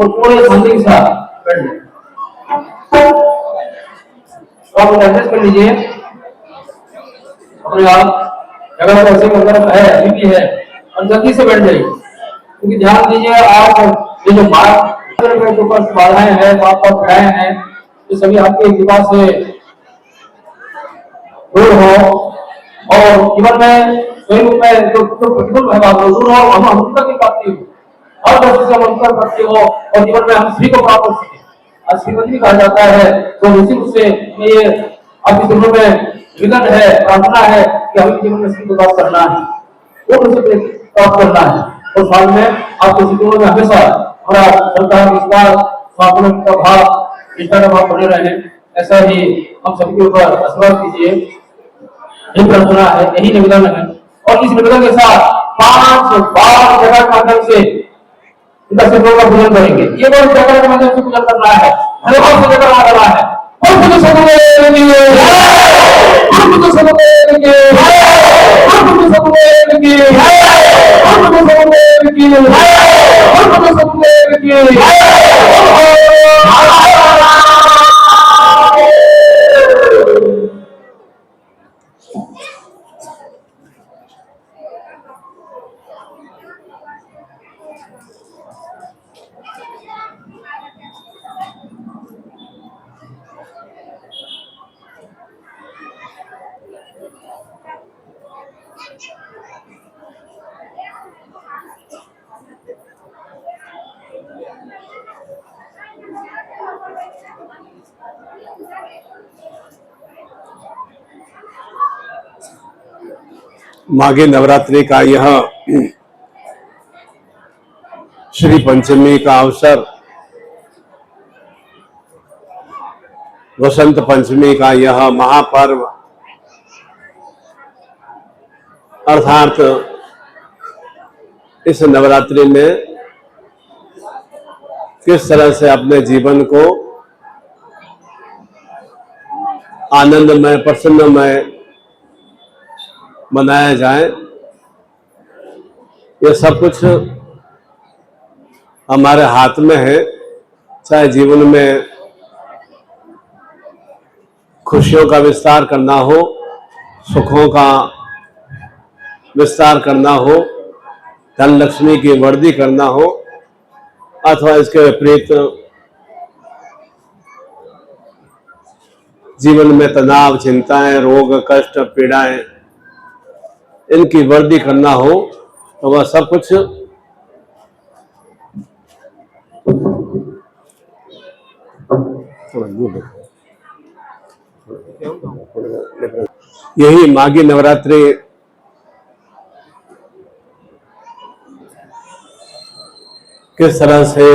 और थोड़े मंदिर के साथ आप एडजस्ट कर लीजिए अपने आप जगह पर ऐसे अंदर है अभी भी है और जल्दी से बैठ जाइए क्योंकि ध्यान दीजिए आप ये जो के ऊपर बाधाएं हैं तो आप खड़े हैं ये सभी आपके विकास से दूर हो और जीवन में स्वयं में जो प्रतिकूल है दूर हो हम अनुकूलता की प्राप्ति हो और दृष्टि से हम अनुकूल प्राप्ति हो और जीवन में हम श्री को प्राप्त हो सके श्रीमद भी कहा जाता है तो निश्चित रूप से ये आपके जीवन में विघन है प्रार्थना है कि हमें जीवन में श्री को प्राप्त करना है वो उसे प्राप्त करना है और साल में आपके जीवन में हमेशा हमारा श्रद्धा विश्वास स्वापन का भाव निष्ठा का भाव बने रहे ऐसा ही हम सबके ऊपर आशीर्वाद कीजिए यही प्रार्थना है यही निवेदन है और इस निवेदन के साथ 5 बार जगह के माध्यम से का पूजन करेंगे ये बहुत जगह के माध्यम से पूजन करना है बहुत से जगह करना है और पूजन समुदाय के लिए और पूजन समुदाय के लिए और पूजन समुदाय के लिए और पूजन समुदाय के लिए और पूजन समुदाय के लिए माघी नवरात्रि का यह श्री पंचमी का अवसर, वसंत पंचमी का यह महापर्व अर्थात इस नवरात्रि में किस तरह से अपने जीवन को आनंदमय प्रसन्नमय बनाया जाए, ये सब कुछ हमारे हाथ में है। चाहे जीवन में खुशियों का विस्तार करना हो, सुखों का विस्तार करना हो, धन लक्ष्मी की वृद्धि करना हो, अथवा इसके विपरीत जीवन में तनाव, चिंताएं, रोग, कष्ट, पीड़ाएं, इनकी वृद्धि करना हो, तो वह सब कुछ यही माघी नवरात्रि किस तरह से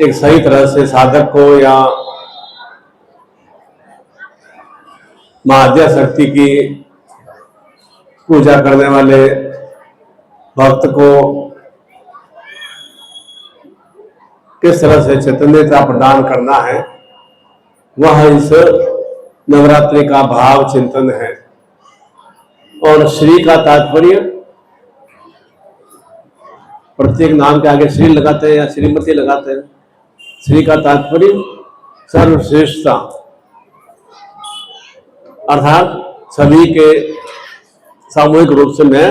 एक सही तरह से साधक को या मां आद्या शक्ति की पूजा करने वाले भक्त को किस तरह से चैतन्यता प्रदान करना है, वह इस नवरात्रि का भाव चिंतन है। और श्री का तात्पर्य प्रत्येक नाम के आगे श्री लगाते हैं या श्रीमती लगाते हैं। श्री का तात्पर्य सर्वश्रेष्ठता, अर्थात सभी के सामूहिक रूप से मैं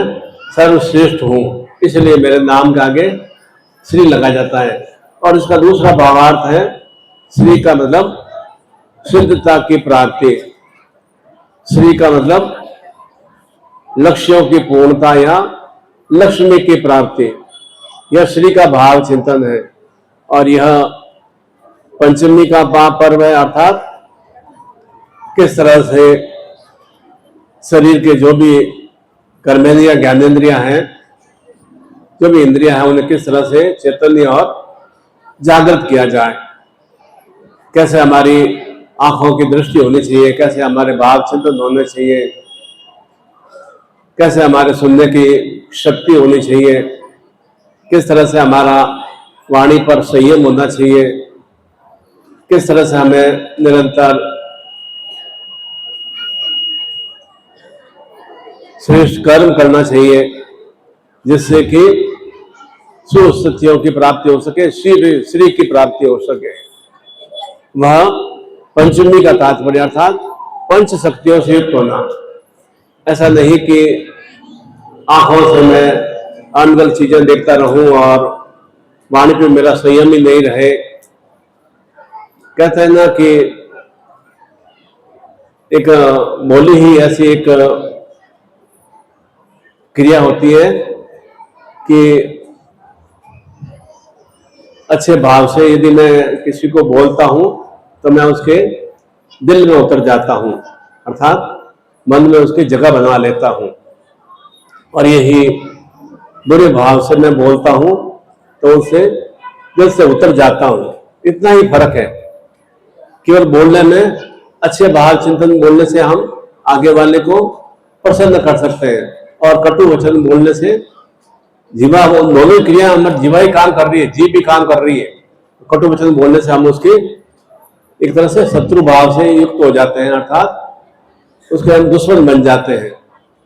सर्वश्रेष्ठ हूँ, इसलिए मेरे नाम के आगे श्री लगा जाता है। और इसका दूसरा भावार्थ है, श्री का मतलब सिद्धता की प्राप्ति, श्री का मतलब लक्ष्यों की पूर्णता या लक्ष्मी की प्राप्ति, यह श्री का भाव चिंतन है। और यह पंचमी का पर्व है, अर्थात किस तरह से शरीर के जो भी कर्मेंद्रिया ज्ञानेन्द्रियां हैं, जो भी इंद्रियां हैं, उन्हें किस तरह से चैतन्य और जागृत किया जाए, कैसे हमारी आंखों की दृष्टि होनी चाहिए, कैसे हमारे भाव चिंतन होने चाहिए, कैसे हमारे सुनने की शक्ति होनी चाहिए, किस तरह से हमारा वाणी पर संयम होना चाहिए, किस तरह से हमें निरंतर श्रेष्ठ कर्म करना चाहिए जिससे कि सुस्थितियों की प्राप्ति हो सके, श्री की प्राप्ति हो सके। वह पंचमी का तात्पर्य अर्थात पंच शक्तियों से युक्त होना। ऐसा नहीं कि आंखों से मैं अनगल चीजें देखता रहूं और वाणी पे मेरा संयम ही नहीं रहे। कहते हैं ना कि एक बोली ही ऐसी एक क्रिया होती है कि अच्छे भाव से यदि मैं किसी को बोलता हूं तो मैं उसके दिल में उतर जाता हूं, अर्थात मन में उसकी जगह बना लेता हूं। और यही बुरे भाव से मैं बोलता हूं तो उससे दिल से उतर जाता हूं। इतना ही फर्क है। केवल बोलने में, अच्छे भाव चिंतन बोलने से हम आगे वाले को प्रसन्न कर सकते हैं, और कटु वचन बोलने से जीवा, वो दोनों क्रिया हमारी जीवा ही काम कर रही है, जीभ भी काम कर रही है। कटु वचन बोलने से हम उसकी एक तरह से शत्रु भाव से युक्त हो जाते हैं, अर्थात उसके हम दुश्मन बन जाते हैं।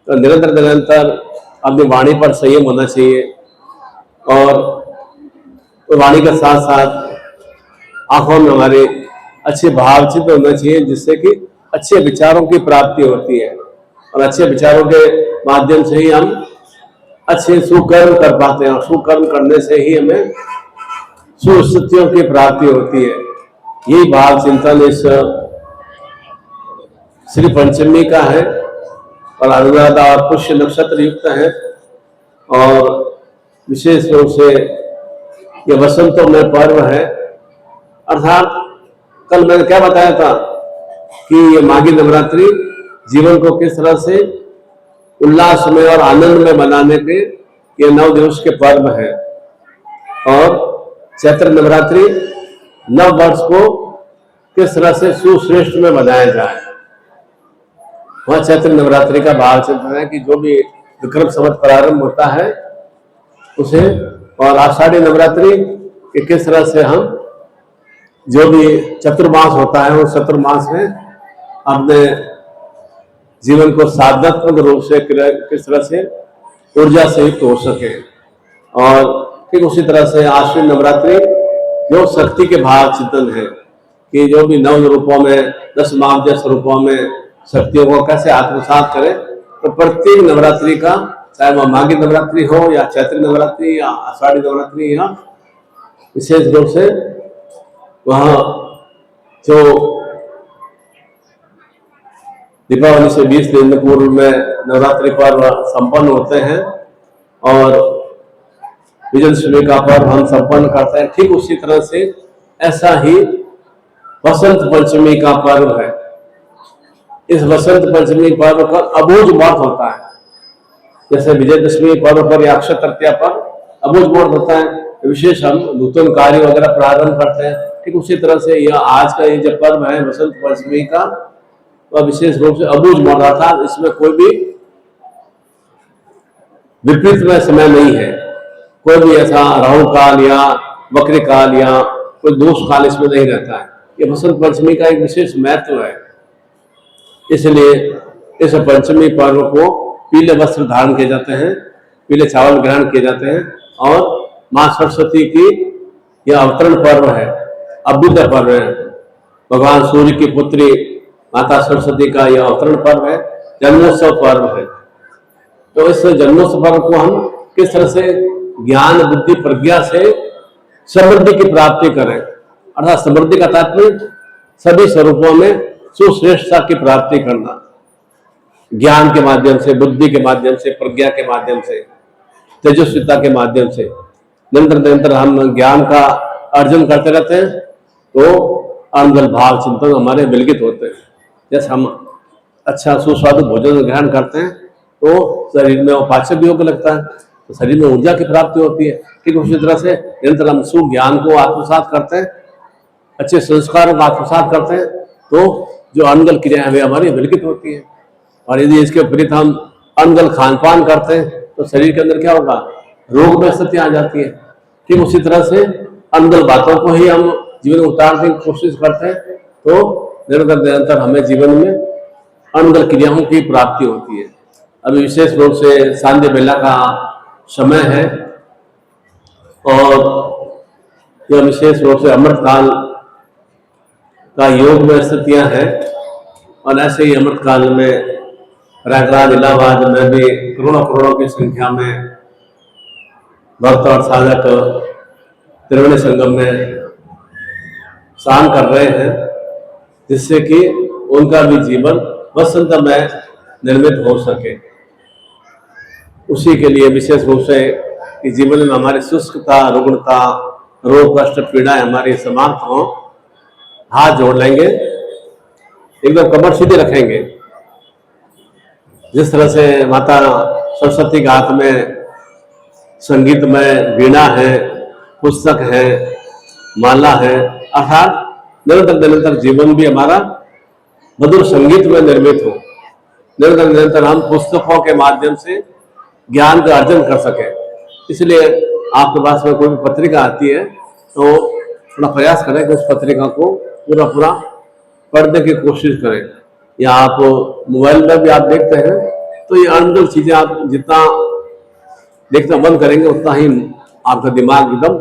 तो निरंतर निरंतर अपनी वाणी पर संयम होना चाहिए, और तो वाणी के साथ साथ आंखों में हमारे अच्छे भाव चित्त होना चाहिए, जिससे कि अच्छे विचारों की प्राप्ति होती है, और अच्छे विचारों के माध्यम से ही हम अच्छे सुकर्म कर पाते हैं, और सुकर्म करने से ही हमें सुस्थितियों की प्राप्ति होती है। यही भाव चिंतन इस श्री पंचमी का है, और अनुराधा और पुष्य नक्षत्र युक्त है, और विशेष रूप से यह वसंतों में पर्व है। अर्थात कल मैंने क्या बताया था कि ये माघी नवरात्रि जीवन को किस तरह से उल्लास में और आनंद में मनाने के ये 9 दिवस के पर्व है, और चैत्र नवरात्रि नव वर्ष को किस तरह से सुश्रेष्ठ में मनाया जाए। वह चैत्र नवरात्रि का भाव चिंतन है कि जो भी विक्रम संवत प्रारंभ होता है उसे, और आषाढ़ी नवरात्रि कि किस तरह से हम जो भी चतुर्मास होता है उस चतुर्मास में अपने जीवन को साधनात्मक रूप से किस तरह से ऊर्जा से युक्त हो सके। और ठीक उसी तरह से आश्विन नवरात्रि जो शक्ति के भाव चिंतन है कि जो भी 9 रूपों में 10 मावजस स्वरूपों में शक्तियों को कैसे आत्मसात करें। तो प्रत्येक नवरात्रि का, चाहे वह माघी नवरात्रि हो या चैत्र नवरात्रि या आषाढ़ी नवरात्रि, या विशेष रूप से वह जो दीपावली से 20 दिन पूर्व में नवरात्रि पर्व संपन्न होते हैं, और विजयदशमी का पर्व हम संपन्न करते हैं, ठीक उसी तरह से ऐसा ही वसंत पंचमी का पर्व है। इस वसंत पंचमी पर्व का अबूझ महत्व होता है। जैसे विजयदशमी पर्व पर या अक्षय तृतीया पर अबूझ महत्व होता है, विशेष हम नूतन कार्य वगैरह प्रारंभ करते हैं, ठीक उसी तरह से यह आज का ये जो पर्व है वसंत पंचमी का, वह विशेष रूप से अबूझ महत्व था। इसमें कोई भी विपरीत में समय नहीं है, कोई भी ऐसा राहु काल या वक्र काल या कोई दोष काल इसमें नहीं रहता है। ये वसंत पंचमी का एक विशेष महत्व है। इसलिए इस पंचमी पर्व को पीले वस्त्र धारण किए जाते हैं, पीले चावल ग्रहण किए जाते हैं, और माँ सरस्वती की यह अवतरण पर्व है, अभ्युदय पर्व है। भगवान सूर्य की पुत्री माता सरस्वती का यह अवतरण पर्व है, जन्मोत्सव पर्व है। तो इस जन्मोत्सव पर्व को हम किस तरह से ज्ञान बुद्धि प्रज्ञा से समृद्धि की प्राप्ति करें, अर्थात समृद्धि का तात्पर्य सभी स्वरूपों में सुश्रेष्ठता की प्राप्ति करना, ज्ञान के माध्यम से, बुद्धि के माध्यम से, प्रज्ञा के माध्यम से, तेजस्विता के माध्यम से निरंतर निरंतर हम ज्ञान का अर्जन करते रहते हैं तो अनंगल भाव चिंतन हमारे मिलगित होते हैं। जैसे हम अच्छा सुस्वादु भोजन ग्रहण करते हैं तो शरीर में वो पाचक योग लगता है, तो शरीर में ऊर्जा की प्राप्ति होती है। ठीक उसी तरह से निरंतर हम सुज्ञान को आत्मसात करते हैं, अच्छे संस्कारों को आत्मसात करते हैं तो जो अनगल क्रियाएं वे हमारी विलकित होती हैं। और यदि इसके विपरीत हम अनगल खान पान करते हैं तो शरीर के अंदर क्या होगा, रोग में स्थिति आ जाती है। ठीक उसी तरह से अनगल बातों को ही हम जीवन में उतारने की कोशिश करते हैं तो निरंतर निरंतर हमें जीवन में अनगल क्रियाओं की प्राप्ति होती है। अभी विशेष रूप से सांध्य बेला का समय है और यह विशेष रूप से अमृत काल का योग में स्थितियां हैं। और ऐसे ही अमृत काल में प्रयागराज इलाहाबाद में भी करोड़ों करोड़ों की संख्या में भक्त और साधक त्रिवेणी संगम में स्नान कर रहे हैं, जिससे कि उनका भी जीवन वसंतमय निर्मित हो सके। उसी के लिए विशेष रूप से कि जीवन में हमारी शुष्कता, रुग्णता, रोग कष्ट पीड़ाएं हमारी समाप्त हो, हाथ जोड़ लेंगे, एकदम कमर सीधे रखेंगे। जिस तरह से माता सरस्वती के हाथ में संगीत में वीणा है, पुस्तक है, माला है, अर्थात निरंतर निरंतर जीवन भी हमारा मधुर संगीत में निर्मित हो। निरंतर निरंतर हम पुस्तकों के माध्यम से ज्ञान का अर्जन कर सके। इसलिए आपके पास में कोई भी पत्रिका आती है तो थोड़ा प्रयास करें कि उस पत्रिका को पूरा पूरा पढ़ने की कोशिश करें। या आप मोबाइल में भी आप देखते हैं तो ये अनगल चीजें आप जितना देखना बंद करेंगे उतना ही आपका दिमाग एकदम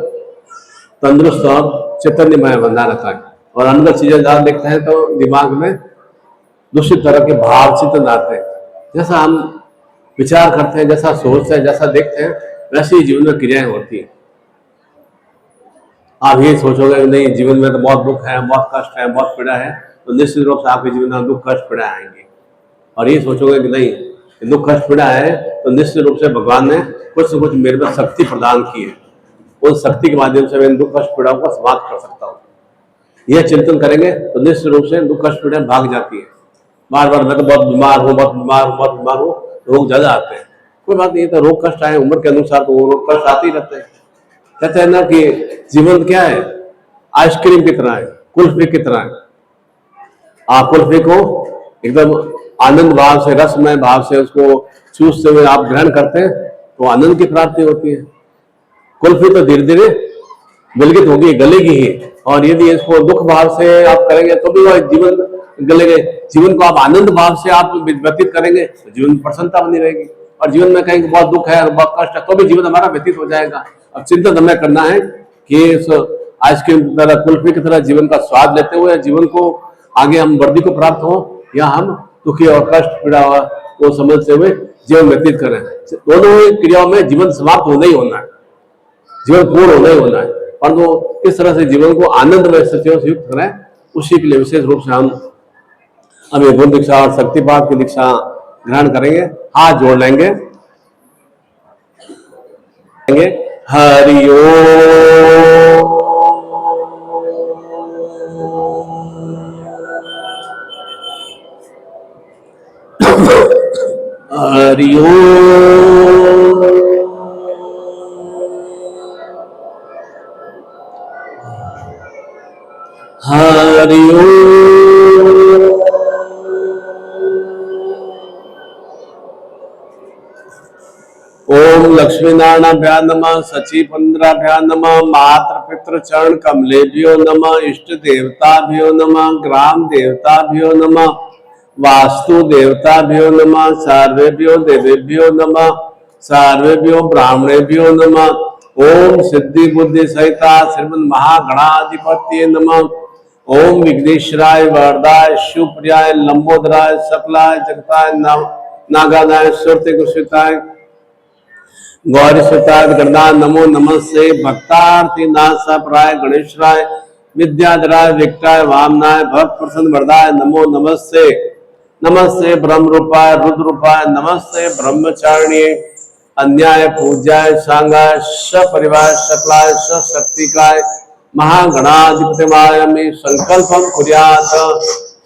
तंदुरुस्त और चैतन्यमय बना रहता है। और अनगल चीजें ज्यादा देखते हैं तो दिमाग में दूसरी तरह के भाव चिंतन आते हैं। जैसा हम विचार करते हैं, जैसा सोचते हैं, जैसा देखते हैं, वैसे ही जीवन में क्रियाएं होती है। आप ये सोचोगे कि नहीं जीवन में तो बहुत दुख है, बहुत कष्ट है, बहुत पीड़ा है, तो निश्चित रूप से आपके जीवन में दुख कष्ट पीड़ा आएंगे। और ये सोचोगे कि नहीं दुख कष्ट पीड़ा है तो निश्चित रूप से भगवान ने कुछ न कुछ मेरे में शक्ति प्रदान की है, उस शक्ति के माध्यम से मैं दुख कष्ट पीड़ाओं को समाप्त कर सकता हूँ। यह चिंतन करेंगे तो निश्चित रूप से दुख कष्ट पीड़ाएं भाग जाती है। बार बार मैं तो बहुत बीमार हूँ, बहुत बीमार हूँ, बहुत बीमार हूँ, रोग ज्यादा आते हैं। कोई बात नहीं, तो रोग कष्ट आए उम्र के अनुसार तो वो रोग कष्ट आते ही रहते हैं। कहते हैं ना कि जीवन क्या है, आइसक्रीम की तरह है, कुल्फी की तरह है। आप कुल्फी को एकदम आनंद भाव से, रसमय भाव से उसको चूसते हुए आप ग्रहण करते हैं तो आनंद की प्राप्ति होती है। कुल्फी तो धीरे धीरे विलगित होगी, गलेगी ही। और यदि इसको दुख भाव से आप करेंगे तो भी वह जीवन गलेगे। जीवन को आप आनंद भाव से आप व्यतीत करेंगे तो जीवन में प्रसन्नता बनी रहेगी। और जीवन में कहीं बहुत दुख है और बहुत कष्ट है तो भी जीवन हमारा व्यतीत हो जाएगा। अब चिंतन हमें करना है कि इस आइसक्रीम की तरह, कुल्फी की तरह जीवन का स्वाद लेते हुए जीवन को आगे हम वर्दी को प्राप्त हो, या हम दुखी और कष्ट पीड़ा को समझते हुए जीवन व्यतीत करें। दोनों ही क्रियाओं में जीवन समाप्त होना ही होना है, जीवन पूर्ण होना ही होना है। परंतु किस तरह से जीवन को आनंदमय स्थितियों से युक्त करें, उसी के लिए विशेष रूप से हम अभी गुरु दीक्षा और शक्तिपात की दीक्षा ग्रहण करेंगे। हाथ जोड़ लेंगे। हरि ओम। हरि ओम। हरि ओम। ओम लक्ष्मीनारायणाभ्यां नमः, सचिपंद्राभ्यां नमः, मातृ पितृ चरण कमलेभ्यो नमः, इष्ट देवताभ्यो नमः, ग्राम देवताभ्यो नमः, वास्तु देवताभ्यो नमः, सर्वेभ्यो देवेभ्यो नमः, सर्वेभ्यो ब्राह्मणेभ्यो नमः, ओम सिद्धि बुद्धि सहिता श्रीमद महागणाधिपत्ये नमः। ओम विघ्नेश्वराय वरदाय शिवप्रियाय लंबोदराय सकलाय जगताय नागादाय सुरते कुशिताय गौरी सुताय गणदाय नमो नमस्ते। भक्तार्थी नाथ प्राय गणेशराय विद्याधराय विकटाय वामनाय भक्त प्रसन्न वरदाय नमो नमस्ते। नमस्ते ब्रह्म रूपाय रुद्र रूपाय नमस्ते ब्रह्मचारिणी अन्याय पूज्याय सांगाय सपरिवार सकलाय सशक्तिकाय महागणाधिपतिमाय में संकल्पम कुर्यात।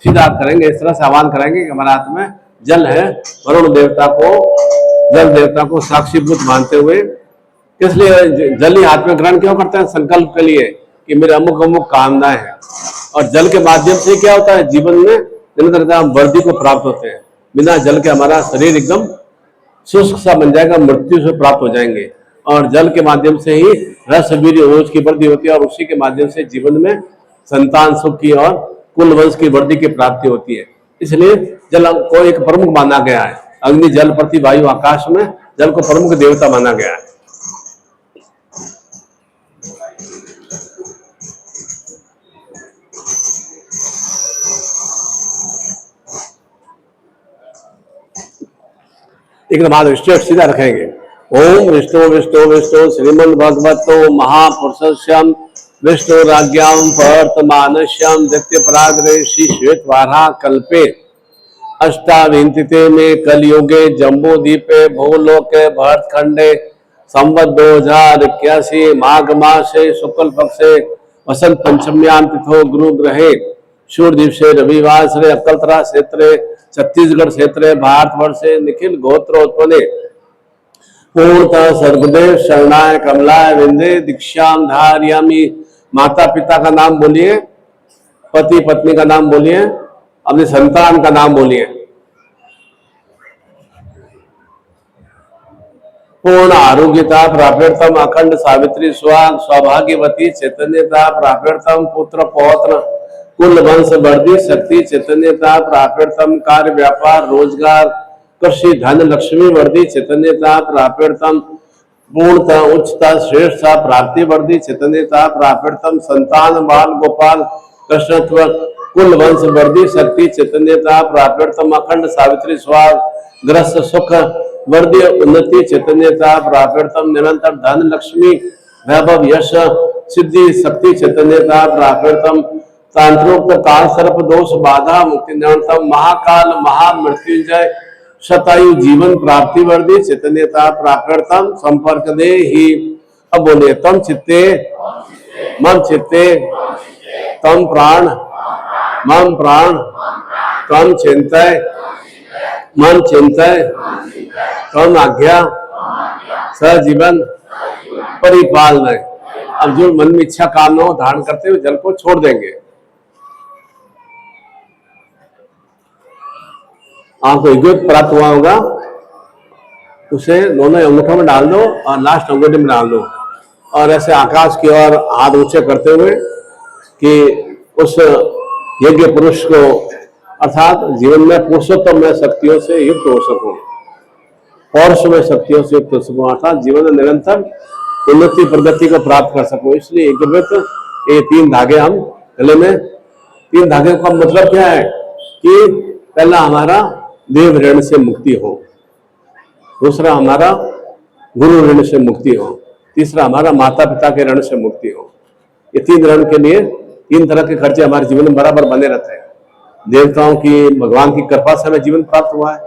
सीधा करेंगे, इस तरह से आह्वान करेंगे कि हमारे हाथ में जल है, वरुण देवता को जल देवता को साक्षीभूत मानते हुए, इसलिए जल ही हाथ में ग्रहण क्यों करते हैं? संकल्प के लिए कि मेरे अमुक अमुक कामनाएं हैं। और जल के माध्यम से क्या होता है? जीवन में निरंतरता वृद्धि को प्राप्त होते हैं। बिना जल के हमारा शरीर एकदम शुष्क सा बन जाएगा, मृत्यु से प्राप्त हो जाएंगे। और जल के माध्यम से ही रस वीर्य ओज की वृद्धि होती है और उसी के माध्यम से जीवन में संतान सुख की और कुल वंश की वृद्धि की प्राप्ति होती है। इसलिए जल को एक प्रमुख माना गया है। अग्नि जल पृथ्वी वायु आकाश में जल को प्रमुख देवता माना गया है। एक बाद स्टेट सीधा रखेंगे। ओम विष्णु विष्णु विष्णु श्रीमद भगवतो महापुरुषस्यम विष्णु राज्ञाम वर्तमानस्यम दैत्य पराग्रे श्री श्वेत वारा कल्पे अष्टाविंतिते में कलयुगे जम्बू द्वीपे भूलोके भरतखंडे संवत 2081 माघ मासे शुक्ल पक्षे वसंत पंचम्याम तिथो गुरु ग्रहे सूर्य दिवसे रविवार से अकलतरा क्षेत्रे छत्तीसगढ़ क्षेत्र भारतवर्षे निखिल गोत्रोत्पन्ने पूर्णतः सर्वदेव शरणाय कमलाय विंदे दीक्षाम धारयामि। माता पिता का नाम बोलिए, पति पत्नी का नाम बोलिए, अपने संतान का नाम बोलिए। पूर्ण आरोग्यता प्राप्यर्थम अखंड सावित्री स्वाग सौभाग्यवती चैतन्यता प्राप्यर्थम पुत्र पौत्र कुल वंश वर्धी शक्ति चैतन्यता प्राप्यर्थम कार्य व्यापार रोजगार कृषि धन लक्ष्मी वर्धी चैतन्यता प्राप्यर्थम पूर्णता उच्चता श्रेष्ठता प्राप्ति वर्धी चैतन्यता प्राप्यर्थम संतान बाल गोपाल कृष्णत्व कुल वंश वर्धी शक्ति चैतन्यता प्राप्यर्थम अखंड सावित्री स्वाग ग्रस्त सुख वर्धी उन्नति चैतन्यता प्राप्यर्थम निरंतर धन लक्ष्मी वैभव यश सिद्धि शक्ति चैतन्यता प्राप्यर्थम तांत्रोक्त काल सर्प दोष बाधा मुक्ति निरंतम महाकाल महामृत्युंजय शतायु जीवन प्राप्ति वर्धी चैतन्यता प्राप्यर्थम संपर्क दे ही। अब बोले तम चित्ते मम चित्ते तम प्राण मम प्राण तम चिंतय मन चिंतय तम आज्ञा सजीवन परिपालन। अब जो मन में इच्छा कामना धारण करते हुए जल को छोड़ देंगे। आपको यज्ञ प्राप्त हुआ होगा, उसे दोनों अंगूठों में डाल दो और लास्ट अंगूठे में डाल दो और ऐसे आकाश की ओर हाथ ऊंचे करते हुए कि उस यज्ञ पुरुष को अर्थात जीवन में पुरुषोत्तम में शक्तियों से युक्त हो सकूं, पौरुष में शक्तियों से युक्त हो सकूं, अर्थात जीवन में निरंतर उन्नति प्रगति को प्राप्त कर सकूं। इसलिए यज्ञव्रत ये 3 धागे हम गले में, 3 धागे का मतलब क्या है कि पहला हमारा देव ऋण से मुक्ति हो, दूसरा हमारा गुरु ऋण से मुक्ति हो, तीसरा हमारा माता पिता के ऋण से मुक्ति हो। ये 3 ऋण के लिए 3 तरह के खर्चे हमारे जीवन में बराबर बने रहते हैं। देवताओं की भगवान की कृपा से हमें जीवन प्राप्त हुआ है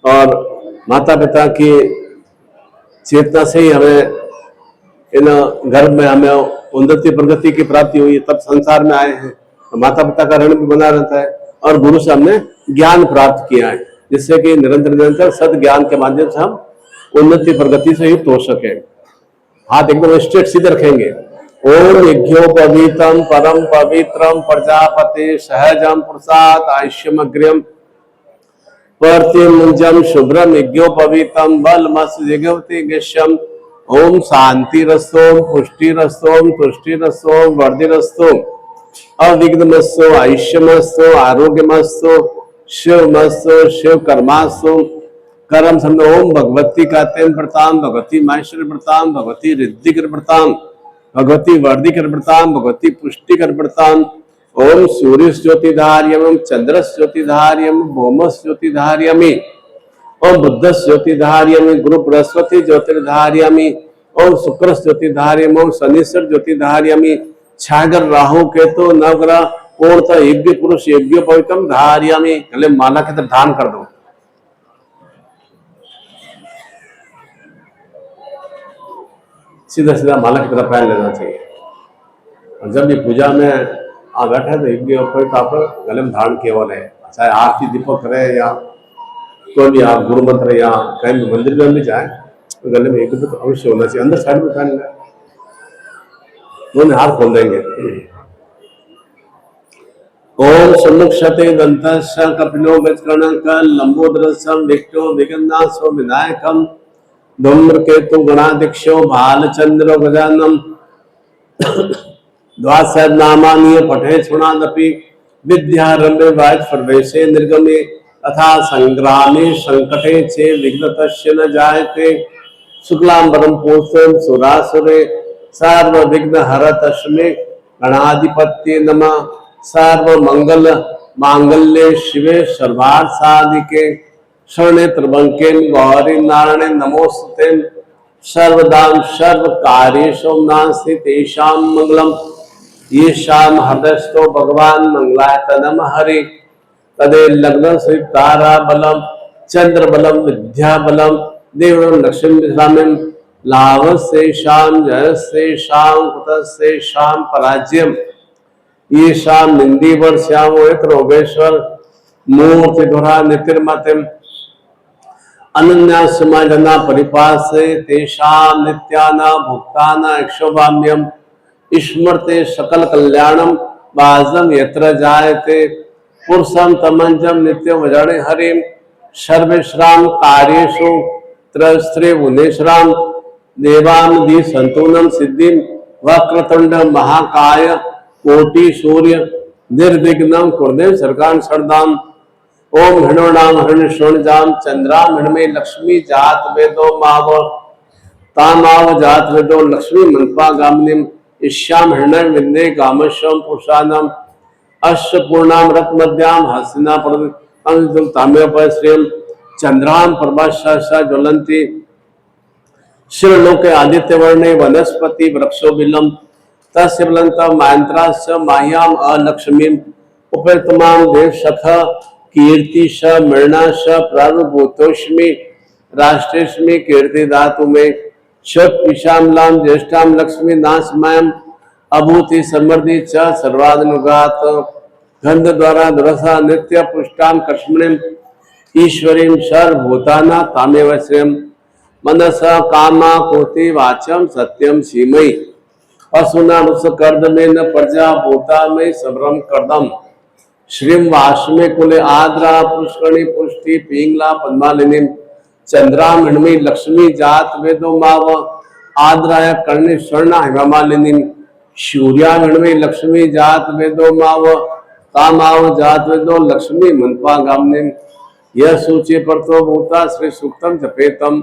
और माता पिता की चेतना से ही हमें इन गर्भ में हमें उन्नति प्रगति की प्राप्ति हुई, तब संसार में आए हैं। तो माता पिता का ऋण भी बना रहता है और गुरु से हमने ज्ञान प्राप्त किया है, जिससे कि निरंतर निरंतर सद ज्ञान के माध्यम से हम उन्नति प्रगति से युक्त हो सके। हाथ एकदम स्ट्रेट सीधे रखेंगे। ओम यज्ञोपवीतम परम पवित्रम प्रजापति सहजम प्रसाद आयुष्यमग्र्यम प्रतिमुंजम शुभ्रम यज्ञोपवीतम बलमस यज्ञवती गेश्यम। ओम शांति रस्तोम पुष्टि रस्तोम तुष्टि रस्तोम वर्धि रस्तोम अविघ्नमस्तु आयुष्यमस्तु आरोग्यमस्तु शिवमस्तु शिव कर्मास्तु कर्म समझो ओम भगवती का तेन प्रताम, भगवती माहेश्वरी प्रताम, भगवती रिद्धि कर प्रताम, भगवती वर्धि कर प्रताम, भगवती पुष्टि कर प्रताम। ओम सूर्य ज्योतिधार्यम, चंद्र ज्योतिधार्यम, भौमस ज्योतिधार्यमी, ओम बुद्ध ज्योतिधार्यमी, गुरु बृहस्पति ज्योतिर्धार्यमी, ओम शुक्र ज्योतिधार्यम, ओम शनिश्चर ज्योतिधार्यमी, छागर राहु केतु नवग्रह पूर्णतः यज्ञ पुरुष यज्ञ पवित्रम धार्यामी। पहले माला के तरह धारण कर दो। सीधा सीधा माला की तरह पहन लेना चाहिए। और जब ये पूजा में आ बैठे तो यज्ञ पवित्र आप गले में धारण केवल है, चाहे आरती दीपक करे या कोई भी आप गुरु मंत्र या कहीं भी मंदिर में भी जाए तो गले में एक तो अवश्य होना चाहिए। अंदर साइड में पहन लें, दोनों हाथ खोल देंगे। ओम सम्मुक्षते दंतस्य कपिलो गजकर्णक लंबोदरसं विष्णु विघ्नासो विनायकम धूम्रकेतु गणाध्यक्षो भालचंद्र गजानम द्वादशनामानि पठे शुणादपि विद्यारम्भे वाच प्रवेशे निर्गमे अथा संग्रामे संकटे चे विघ्नतस्य न जायते शुक्लांबरम पूर्णं सुरासुरे सर्वविघ्न हरतस्मै गणाधिपत्ये नमः। सर्वमंगल मांगल्ये शिवे सर्वार्थ साधिके शरणे त्र्यंबके गौरी नारायणे नमोस्तुते। सर्वदां सर्व कार्येषु नास्ति तेषां मंगलम येषां हृदयस्थो भगवान मंगलाय तनम हरि। तदे लग्न से तारा बलम चंद्र बलम विद्या बलम देव लक्ष्मी स्वामी लाभ से शाम जय से शाम कुत से शाम पराज्यम ये शाम निंदीवर श्याम रोगेश्वर मूर्ति धुरा नितिर्मतिम अनन्या समाजना परिपासे तेषां नित्याना भुक्ताना इक्षोभाम्यम स्मृते सकल कल्याणम बाजम यत्र जायते पुरुषम तमंजम नित्य वजणे हरिम सर्वेश्राम कार्येषु त्रस्त्रे मुनेश्राम देवानदि संतूनम सिद्धिम वक्रतुंड महाकाय कोटि सूर्य निर्विघ्नम कुर्देव सरकार शरदाम। ओम हृणाम हृण श्रवणजाम चंद्राम हृणमे लक्ष्मी जात वेदो माव तामाव जात वेदो लक्ष्मी मनपा गामिनीम ईश्याम हृणय विंदे गामश्वम पुरुषानम अश्व पूर्णाम रथ मध्याम हसिना पर ताम्य पर श्रेयम चंद्राम प्रभाशा ज्वलंती शिवलोके आदित्य वर्णे वनस्पति वृक्षो बिलम तस्य बलंतम मायंत्राश्च माह्याम अलक्ष्मीम उपैतमाम देव सख कीर्ति स मृणा स प्रारुभूतोष्मी राष्ट्रेष्मी कीर्ति धातु में शोत्पिशामलाम ज्येष्ठाम लक्ष्मी नाशमायम अभूति समृद्धि च सर्वादनुगात गंध द्वारा दुरसा नित्य पुष्टाम कश्मीम ईश्वरीम सर्वभूताना तामेव श्रेयम मनस कामा कोति वाचम सत्यम सीमयी असुना रुस कर्दमे न प्रजा भूता में सबरम कर्दम श्रीम वाष्मे कुले आद्रा पुष्करणी पुष्टि पिंगला पद्मालिनी चंद्राम हृणमी लक्ष्मी जात वेदो माव आद्राय कर्णी स्वर्णा हेमालिनी सूर्या हृणमी लक्ष्मी जात वेदो माव तामाव जात वेदो लक्ष्मी मनपा गामनी यह सूची पर तो भूता श्री सूक्तम जपेतम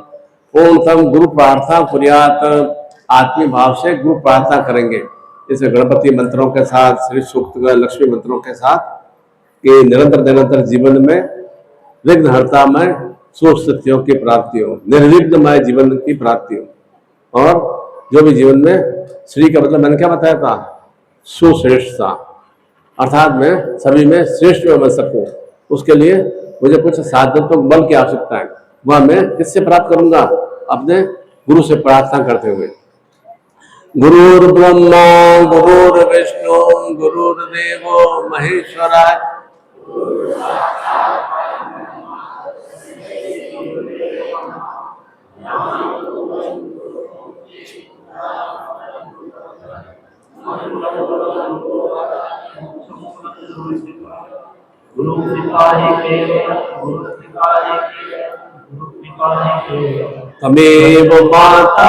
पूर्णतम गुरु प्रार्थना कुर्यात। आत्मी भाव से गुरु प्रार्थना करेंगे जैसे गणपति मंत्रों के साथ श्री सूक्त लक्ष्मी मंत्रों के साथ कि निरंतर जीवन में विघ्नहर्ता में सुख स्थितियों की प्राप्ति हो, निर्विघ्नमय जीवन की प्राप्ति हो और जो भी जीवन में श्री का मतलब मैंने क्या बताया था सुश्रेष्ठता अर्थात मैं सभी में श्रेष्ठ में बन सकूं। उसके लिए मुझे कुछ साधनात्मक बल की आवश्यकता है, वह मैं किससे प्राप्त करूंगा? अपने गुरु से प्रार्थना करते हुए। गुरुर् ब्रह्मा गुरुर्विष्णु गुरुर्देवो महेश्वराय तमेव माता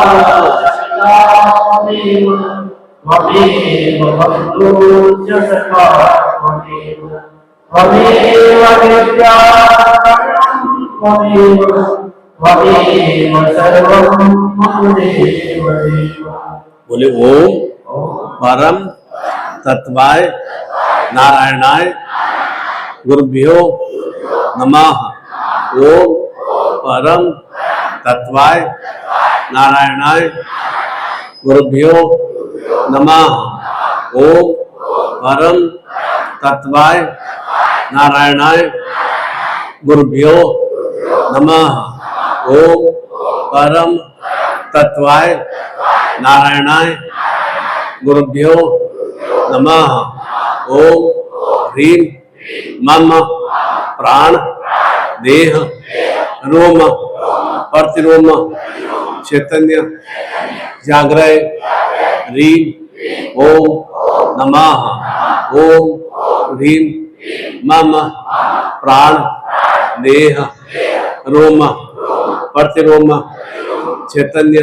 त्वमेव बन्धो जगता त्वमेव विद्या त्वमेव त्वमेव सर्वं मम देवदेव। बोले ओम परम तत्वाय नारायणाय गुरुभ्यो नमः। ओम परम तत्वाय नारायणाय गुरुभ्यो नमः। ओम परम तत्वाय नारायणाय गुरुभ्यो नमः। ओम परम तत्वाय नारायणाय गुरुभ्यो नमः। ओम ह्रीं मम प्राण देह रोम प्रतिरोम चैतन्य जागृय ह्रीं ओम नमः। ओम ह्रीं मम प्राण देह रोम प्रतिरोम चैतन्य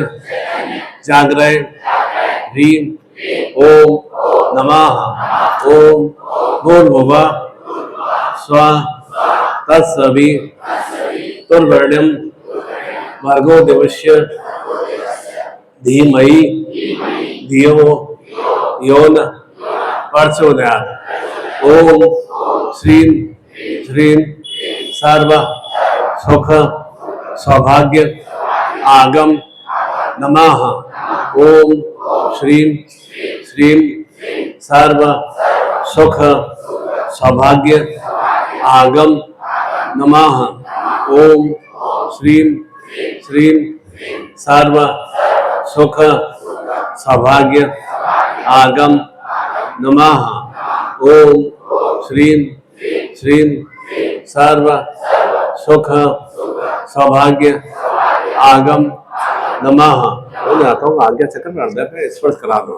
जागृय ह्रीं ओम नमः। ओम भूर्भुवः स्वः तत्सवितुर्वरेण्यं भर्गो देवस्य धीमहि धियो यो नः प्रचोदयात्। ओम श्रीं श्रीं सर्व सुख सौभाग्य आगम नमः। ओम श्रीं श्रीं सर्व सुख सौभाग्य आगम नमः। ओम श्रीं श्रीं सर्व सुख सौभाग्य आगम नमः। ओम श्रीं श्रीं सर्व सुख सौभाग्य आगम नमः। मैं आता हूँ आज्ञा चक्र में हृदय पे स्पर्श करा दो।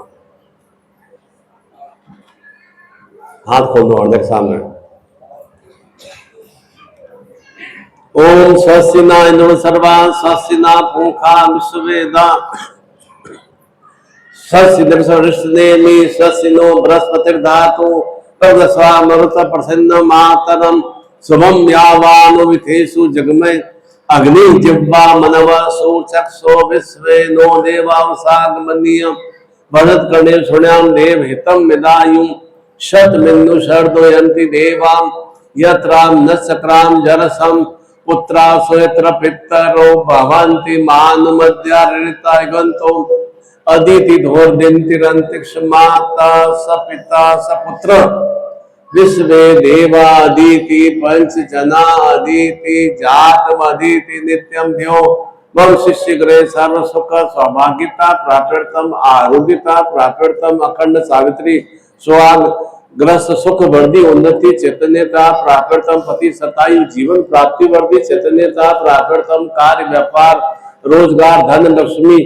हाथ खोल दो हृदय के सामने। ओम स्वस्ति न इंद्रो सर्वा स्वस्ति न पूषा विश्ववेदा स्वस्ति दक्षिणेमि स्वस्ति नो बृहस्पतिर्धातु तद्स्वा मरुत प्रसन्न मातरम शुभम यावानो विथेषु जगमय अग्नि जिह्वा मनव सूचक्षो विश्वे नो देवावसागमनीय भरत कर्णे शृण्याम देव हितम विदायुं शतमिन्दु शर्दोयन्ति देवां यत्राम न चक्राम जरसम पुत्रा सुयत्र पितरो भवन्ति मानुमद्या ऋता गन्तो अदिति धोर्दिन्तिरन्तिक्ष माता सपिता सपुत्र विश्वे देवा अदिति पंच जना अदिति जातम अदिति नित्यम ध्यो मम शिष्य ग्रह सर्व सुख सौभाग्यता प्राप्यर्थम आरोग्यता प्राप्यर्थम अखंड सावित्री सुहाग ग्रस्त सुख वर्धी उन्नति चैतन्यता प्राप्यर्थम पति सतायु जीवन प्राप्ति वर्धी चैतन्यता प्राप्यर्थम कार्य व्यापार रोजगार धन लक्ष्मी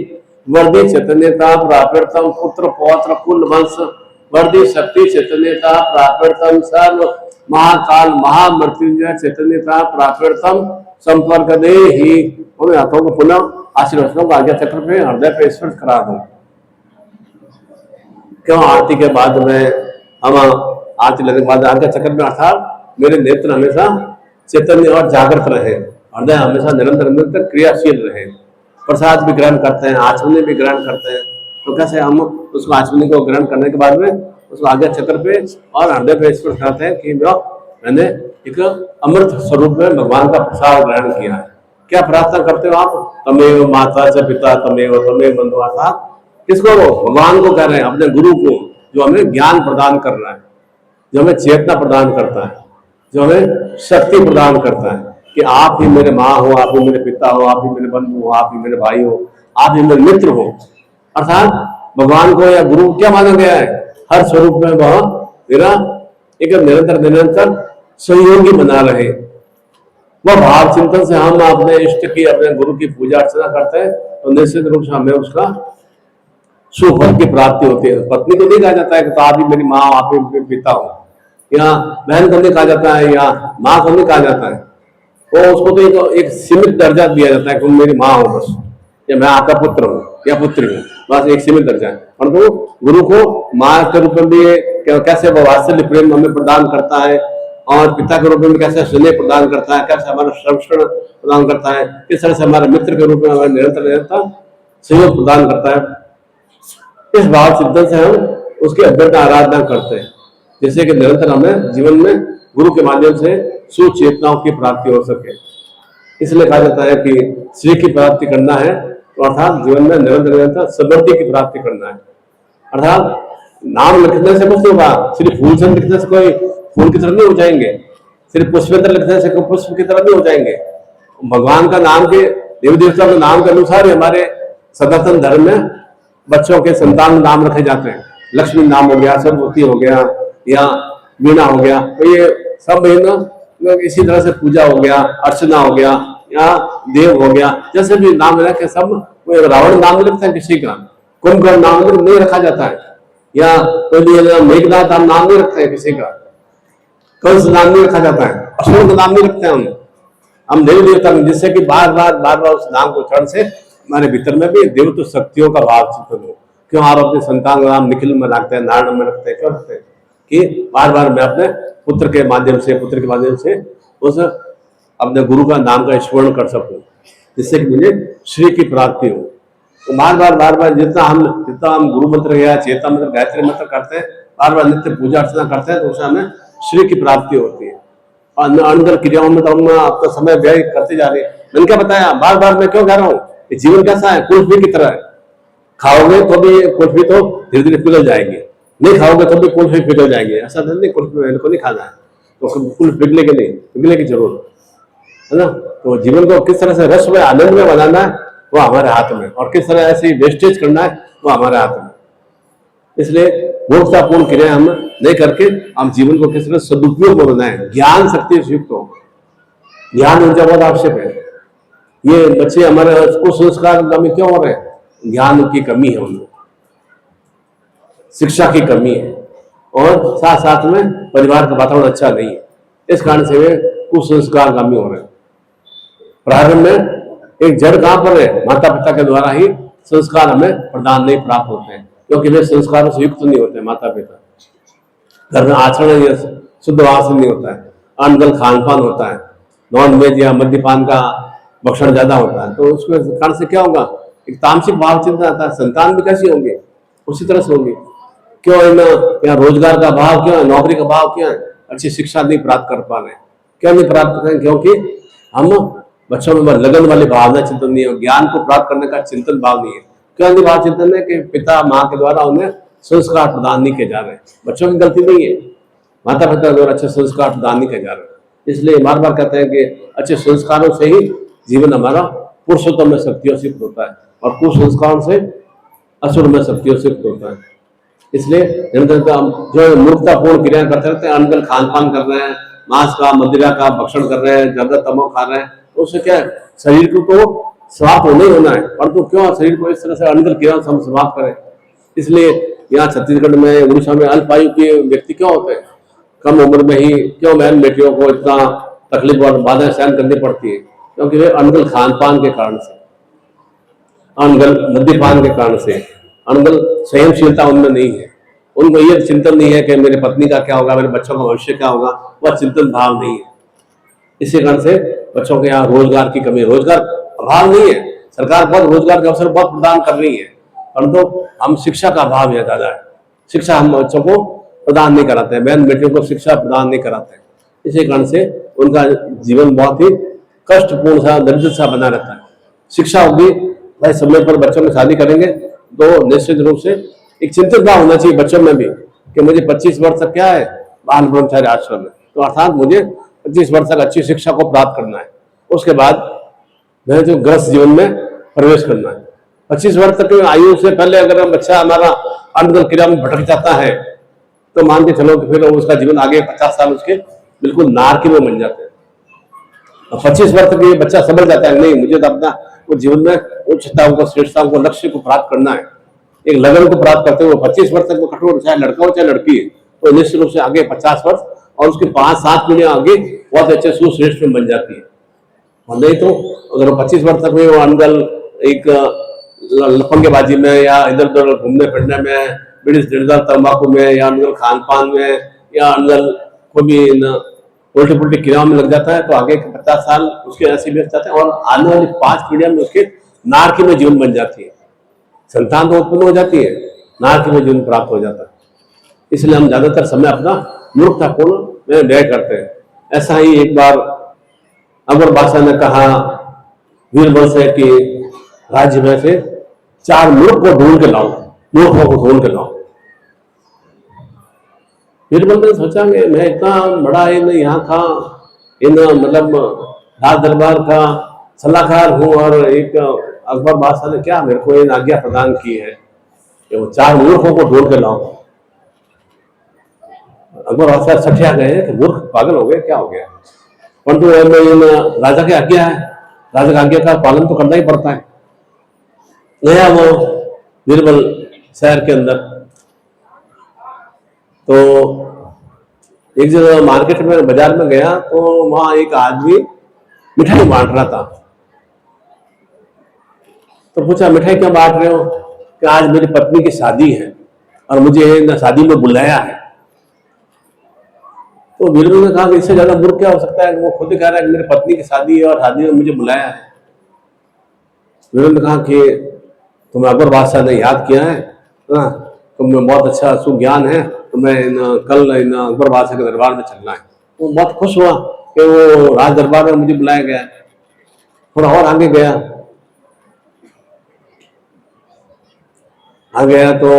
वर्धी चैतन्यता प्राप्यर्थम पुत्र पौत्र कुल वंश वर्धी शक्ति चैतन्यता प्राप्यर्थम सर्व महाकाल महामृत्युंजय चैतन्यता प्राप्यर्थम संपर्क दे ही उन हाथों को पुनः आशीर्वचनों को आज्ञा चक्र पे हृदय पे स्पर्श करा दो। क्यों आरती के बाद में हम आरती लगने के बाद आज्ञा चक्र में अर्थात मेरे नेत्र हमेशा चैतन्य और जागृत रहे, हृदय हमेशा निरंतर निरंतर क्रियाशील रहे। प्रसाद भी ग्रहण करते हैं, आचमनी भी ग्रहण करते हैं, तो कैसे हम उसको आचमनी को ग्रहण करने के बाद में उसको आज्ञा चक्र पे और हृदय पे स्पर्श करते हैं कि मैंने एक अमृत स्वरूप में भगवान का प्रसाद ग्रहण किया है। क्या प्रार्थना करते हो आप? तमेव माता च पिता तमेव बंधु। अर्थात किसको? भगवान को कह रहे हैं, अपने गुरु को, जो हमें ज्ञान प्रदान कर रहा है, जो हमें चेतना प्रदान करता है, जो हमें शक्ति प्रदान करता है कि आप ही मेरे माँ हो, आप ही मेरे पिता हो, आप ही मेरे बंधु हो, आप ही मेरे भाई हो, आप ही मेरे मित्र हो। अर्थात भगवान को या गुरु को क्या माना गया है? हर स्वरूप में वह मेरा एक निरंतर निरंतर सहयोगी बना रहे। वह भाव चिंतन से हम अपने इष्ट की, अपने गुरु की पूजा अर्चना करते हैं तो निश्चित रूप से हमें उसका सुफल की प्राप्ति होती है। पत्नी को नहीं कहा जाता है कि तो आप ही मेरी माँ, आप ही मेरे पिता हो, या बहन को नहीं कहा जाता है, या माँ को नहीं कहा जाता है। तो उसको तो एक सीमित दर्जा दिया जाता है कि तुम मेरी माँ हो बस, या मैं आपका पुत्र हूँ या पुत्री हूँ, बस एक सीमित दर्जा है। परंतु गुरु को माँ के रूप में भी कैसे वो वात्सल्य प्रेम हमें प्रदान करता है, और पिता के रूप में कैसे स्नेह प्रदान करता है, कैसे हमारा संरक्षण प्रदान करता है, किस तरह से हमारे मित्र के रूप में हमारे निरंतर सहयोग प्रदान करता है। इस भाव चिंतन से हम उसकी अभ्यर्थ आराधना करते हैं, जिससे कि निरंतर हमें जीवन में गुरु के माध्यम से सुचेतनाओं की प्राप्ति हो सके। इसलिए कहा जाता है कि श्री की प्राप्ति करना है तो अर्थात जीवन में निरंतर समृद्धि की प्राप्ति करना है। अर्थात नाम लिखने से कुछ नहीं होगा, सिर्फ फूल से लिखने से कोई फूल की तरह नहीं हो जाएंगे, सिर्फ पुष्पेंद्र लिखने से कोई पुष्प की तरह नहीं हो जाएंगे। भगवान का नाम के, देवी देवता के नाम के अनुसार हमारे सनातन धर्म में बच्चों के संतान नाम रखे जाते हैं। लक्ष्मी नाम हो गया, सरस्वती हो गया या वीणा हो गया, तो ये सब इसी तरह से पूजा हो गया, अर्चना हो गया या देव हो गया, जैसे भी नाम रखे सब। रावण नाम नहीं रखता है किसी का, कुंभकर्ण नाम नहीं रखा जाता है, या कोई भी मेघनाथ नाम नहीं रखते हैं किसी का, कंस नाम नहीं रखा जाता है, असुर का नाम नहीं रखते हैं हम देवी देवता, जिससे कि बार बार उस नाम को उच्चारण से हमारे भीतर में भी देवत्व शक्तियों का भाव चिंतन हो। क्यों आप अपने संतान का नाम निखिल में रखते हैं, नारायण में रखते हैं, क्यों रखते हैं? कि बार बार मैं अपने पुत्र के माध्यम से उस अपने गुरु का नाम का स्मरण कर सकूं, जिससे कि मुझे श्री की प्राप्ति हो। तो बार बार जितना हम गुरु मंत्र या चेता मंत्र, गायत्री मंत्र करते हैं, बार बार नित्य पूजा अर्चना करते हैं, तो उससे हमें श्री की प्राप्ति होती है। और अंदर क्रियाओं में तो हम आपका समय व्यय करते जा रहे हैं। मैंने क्या बताया, बार बार मैं क्यों कह रहा हूँ, जीवन कैसा है, कुल्फी की तरह है। खाओगे तो भी कुल्फी तो धीरे धीरे पिघल जाएगी, नहीं खाओगे तो भी कुल्फी पिघल जाएगी। ऐसा नहीं, कुल्फी को नहीं खाना है, तो कुल्फी पिघले की जरूरत है ना। तो जीवन को किस तरह से रस में, आनंद में बनाना है वो हमारे हाथ में, और किस तरह ऐसे वेस्टेज करना है वो हमारे हाथ में। इसलिए मूर्खतापूर्ण क्रिया हम नहीं करके हम जीवन को किस तरह सदुपयोग में बनाए, ज्ञान शक्ति से युक्त हो। ज्ञान उनका बहुत आवश्यक है। ये बच्चे हमारे कुसंस्कार कमी क्यों हो रहे हैं? ज्ञान की कमी है, उनको शिक्षा की कमी है, और साथ साथ में परिवार का वातावरण अच्छा नहीं है। इस कारण से वे कुसंस्कार कमी हो रहे हैं। प्रारंभ में एक जड़ कहां पर है? माता पिता के द्वारा ही संस्कार हमें प्रदान नहीं प्राप्त होते हैं, क्योंकि वे संस्कारों से युक्त नहीं होते माता पिता। घर में आचरण शुद्ध आचरण नहीं होता है, अनगल खान पान होता है, नॉन वेज या मद्यपान का भक्षण ज्यादा होता है। तो उसके कारण से क्या होगा, एक तामसिक भाव चिंता आता है। संतान भी कैसी होंगे? उसी तरह से होंगे। क्यों यहाँ रोजगार का भाव क्यों है, नौकरी का भाव क्यों है? अच्छी शिक्षा नहीं प्राप्त कर पा रहे। क्यों नहीं प्राप्त कर रहे? क्योंकि हम बच्चों में लगन वाली भावना चिंतन नहीं है, ज्ञान को प्राप्त करने का चिंतन भाव नहीं है। क्यों नहीं भाव चिंतन है? कि पिता माँ के द्वारा उन्हें संस्कार प्रदान नहीं किए जा रहे। बच्चों की गलती नहीं है, माता पिता के द्वारा अच्छे संस्कार प्रदान नहीं किए जा रहे। इसलिए बार बार कहते हैं कि अच्छे संस्कारों से ही जीवन हमारा पुरुषोत्तम में शक्तियों से युक्त होता है, और कुसंस्कारों से असुर में शक्तियों से युक्त होता है। इसलिए हम जो मूर्खतापूर्ण क्रिया करते रहते हैं, अनगल खान पान कर रहे हैं, मांस का मदिरा का भक्षण कर रहे हैं, ज्यादा तमो खा रहे हैं, तो उससे क्या है, शरीर को तो समाप्त होना ही होना है, परंतु क्यों शरीर को इस तरह से अनगल क्रिया से हम समाप्त करें। इसलिए यहाँ छत्तीसगढ़ में, उड़ीसा में अल्पायु के व्यक्ति क्यों होते हैं? कम उम्र में ही क्यों बहन बेटियों को इतना तकलीफ और बाधाएं सहन करनी पड़ती है? क्योंकि वे अनगल खान पान के कारण से, अनगल मद्यपान के कारण से, अनगल संयमशीलता उनमें नहीं है। उनको ये चिंतन नहीं है कि मेरे पत्नी का क्या होगा, मेरे बच्चों का भविष्य क्या होगा, वह चिंतन भाव नहीं है। इसी कारण से बच्चों के यहाँ रोजगार की कमी, रोजगार अभाव नहीं है, सरकार बहुत रोजगार के अवसर बहुत प्रदान कर रही है, परंतु हम शिक्षा का अभाव है ज्यादा है। शिक्षा हम बच्चों को प्रदान नहीं कराते हैं, बहन बेटियों को शिक्षा प्रदान नहीं कराते हैं। इसी कारण से उनका जीवन बहुत ही कष्टपूर्ण सा, दरिद्र सा बना रहता है। शिक्षा होगी भाई, समय पर बच्चों में शादी करेंगे तो निश्चित रूप से एक चिंतित भाव होना चाहिए बच्चों में भी कि मुझे 25 वर्ष तक क्या है, बाल ब्रह्मचारी आश्रम में, तो अर्थात मुझे 25 वर्ष तक अच्छी शिक्षा को प्राप्त करना है। उसके बाद मैं जो गृहस्थ जीवन में प्रवेश करना है। 25 वर्ष तक की आयु से पहले अगर बच्चा हमारा अनगल क्रिया में भटक जाता है, तो मान के चलो कि फिर उसका जीवन आगे 50 साल उसके बिल्कुल नारकी में बन जाते हैं। 25 वर्ष तक ये बच्चा समझ जाता है, नहीं मुझे तो अपना वो जीवन में उच्चताओं को, श्रेष्ठताओं को, लक्ष्य को प्राप्त करना है, एक लगन को प्राप्त करते हुए 25 वर्ष तक वो कठोर, चाहे लड़का हो चाहे लड़की है, तो निश्चित रूप से आगे 50 वर्ष और उसके 5-7 पीढ़ियां आगे बहुत अच्छे सुश्रेष्ठ में बन जाती है। और नहीं तो अगर 25 वर्ष तक में वो अनगल एक लफंगेबाजी में या इधर उधर घूमने फिरने में, बीड़ी सिगरेट तंबाकू में, या अनगल खान पान में, या अनगल कोई भी उल्टी पुल्टी क्रियाओं में लग जाता है, तो आगे के 50 साल उसके ऐसे व्यस्त जाते हैं और आने वाली 5 पीढ़ियों में उसके नारकी में जीवन बन जाती है। संतान तो उत्पन्न हो जाती है, नारकी में जीवन प्राप्त हो जाता है। इसलिए हम ज्यादातर समय अपना मूर्खतापूर्ण में व्यय करते हैं। ऐसा ही एक बार अकबर बादशाह ने कहा बीरबल से कि राज्य में से 4 मूर्ख को ढूंढ के लाओ, मूर्खों को ढूंढ के लाओ। बीरबल ने सोचा कि मैं इतना बड़ा इन यहाँ का इन मतलब राज दरबार का सलाहकार हूँ और एक अकबर बादशाह ने क्या मेरे को इन आज्ञा प्रदान की है कि वो 4 मूर्खों को ढूंढ के लाओ। अकबर बादशाह सठिया गए कि मूर्ख पागल हो गए, क्या हो गया, परंतु इन राजा की आज्ञा है, राजा की आज्ञा का पालन तो करना ही पड़ता है। गया वो बीरबल शहर के अंदर, तो एक जगह मार्केट में बाजार में गया तो वहां एक आदमी मिठाई बांट रहा था। तो पूछा मिठाई क्यों बांट रहे हो? कि आज मेरी पत्नी की शादी है और मुझे शादी में बुलाया है। तो बीरबल ने कहा कि इससे ज्यादा मूर्ख क्या हो सकता है, वो खुद ही कह रहा है कि मेरी पत्नी की शादी है और शादी में मुझे बुलाया है। बीरबल ने कहा कि तुम्हें अकबर बादशाह ने याद किया है ना, तुम्हें बहुत अच्छा सुज्ञान है, तुम्हें कल अकबर बादशाह के दरबार में चलना है। वो बहुत खुश हुआ कि वो राज दरबार में मुझे बुलाया गया है। थोड़ा और आगे गया, तो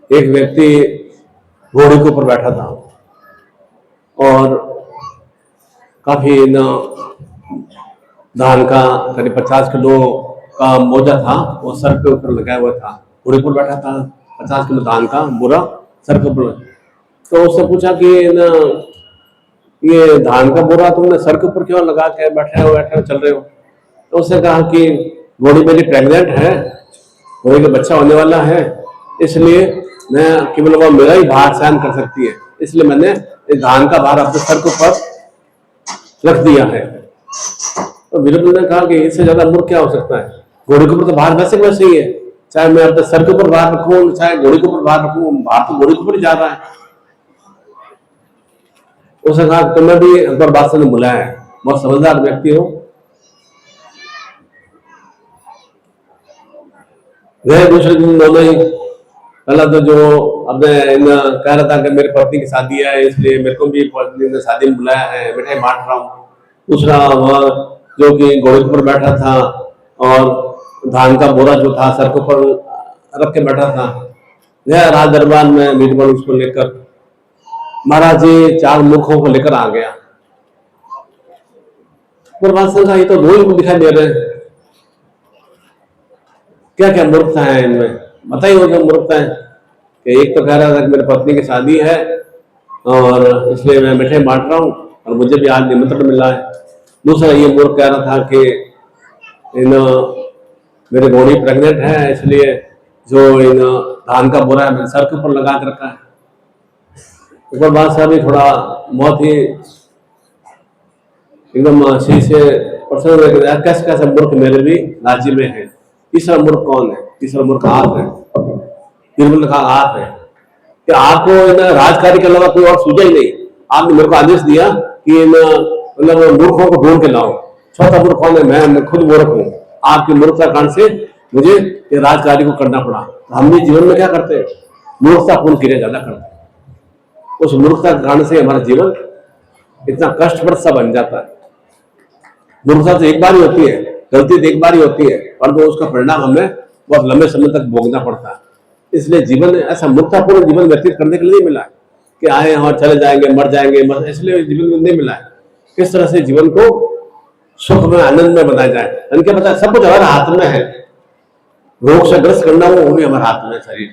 एक व्यक्ति घोड़े के ऊपर बैठा था और काफी धान का करीब 50 किलो का मोजा था, वो सर के ऊपर लगाया हुआ था। घोड़े पर बैठा था, 50 किलो धान का बोरा सर के ऊपर। तो उससे पूछा कि ये धान का बोरा तुमने सर के ऊपर क्यों लगा के बैठे हो चल रहे हो? तो उसने कहा कि घोड़ी मेरी प्रेग्नेंट है, घोड़े का बच्चा होने वाला है, इसलिए मैं केवल वो मेरा ही भार सहन कर सकती है, इसलिए मैंने इस धान का भार अपने सर के ऊपर रख दिया है। तो बीरबल ने कहा कि इससे ज्यादा मूर्ख क्या हो सकता है, घोड़े के ऊपर तो भार वैसे वैसे ही है, चाहे मैं अपने सर के ऊपर भार रखूं चाहे घोड़े के ऊपर भार रखूं, भार तो घोड़े के ऊपर ही जा रहा है। उसने कहा तुम्हें भी अकबर बादशाह ने बुलाया है, बहुत समझदार व्यक्ति हो। गए दूसरे दिन दोनों ही, पहला तो जो अपने कह रहा था कि मेरी पत्नी की शादी है इसलिए मेरे को भी पत्नी ने शादी में बुलाया है, मिठाई बांट रहा हूँ। दूसरा वह जो कि घोड़े के ऊपर बैठा था और धान का बोरा जो था सर के ऊपर रख के बैठा था, गया राज दरबार में बीरबल उसको लेकर, महाराज जी 4 मूर्खों को लेकर आ गया। बादशाह का ये तो 2 ही दिखाई दे रहे हैं, क्या क्या मूर्खता है इनमें, बताइए वो क्या मूर्खता है। कि एक तो कह रहा था कि मेरी पत्नी की शादी है और इसलिए मैं मिठाई बांट रहा हूँ और मुझे भी आज निमंत्रण मिला है। दूसरा ये मूर्ख कह रहा था कि मेरी घोड़ी प्रेग्नेंट है इसलिए जो धान का बोरा है मैंने सर के ऊपर लगा के रखा है। अकबर बादशाह भी थोड़ा बहुत ही एकदम सही से प्रसन्न, कैसे कैसे मूर्ख मेरे भी राज्य में है। तीसरा मूर्ख कौन है? तीसरा मूर्ख आप है। बीरबल ने कहा आप है कि आपको राजकार्य के अलावा कोई और सूझा ही नहीं, आपने मेरे को आदेश दिया कि मतलब मूर्खों को ढूंढ के लाओ। चौथा मूर्ख कौन है? मैं खुद मूर्ख हूँ, आपकी मूर्खता कारण से मुझे ये राजकार्य को करना पड़ा। तो हम भी जीवन में क्या करते हैं? मूर्खतापूर्ण क्रिया ज्यादा करते हैं। उस मूर्खता के कारण से हमारा जीवन इतना कष्टप्रद सा बन जाता है। मूर्खता तो एक बार ही होती है, गलती तो एक बार ही होती है, परंतु तो उसका परिणाम हमें बहुत लंबे समय तक भोगना पड़ता है। इसलिए जीवन ऐसा मूर्खतापूर्ण जीवन व्यतीत करने के लिए नहीं मिला है कि आए और चले जाएंगे, मर जाएंगे, इसलिए जीवन में नहीं मिला है। किस तरह से जीवन को सुख में आनंद में बनाया जाए, क्या पता है, सब कुछ हमारे हाथ में है। रोग से ग्रस्त करना वो भी हमारे हाथ में, शरीर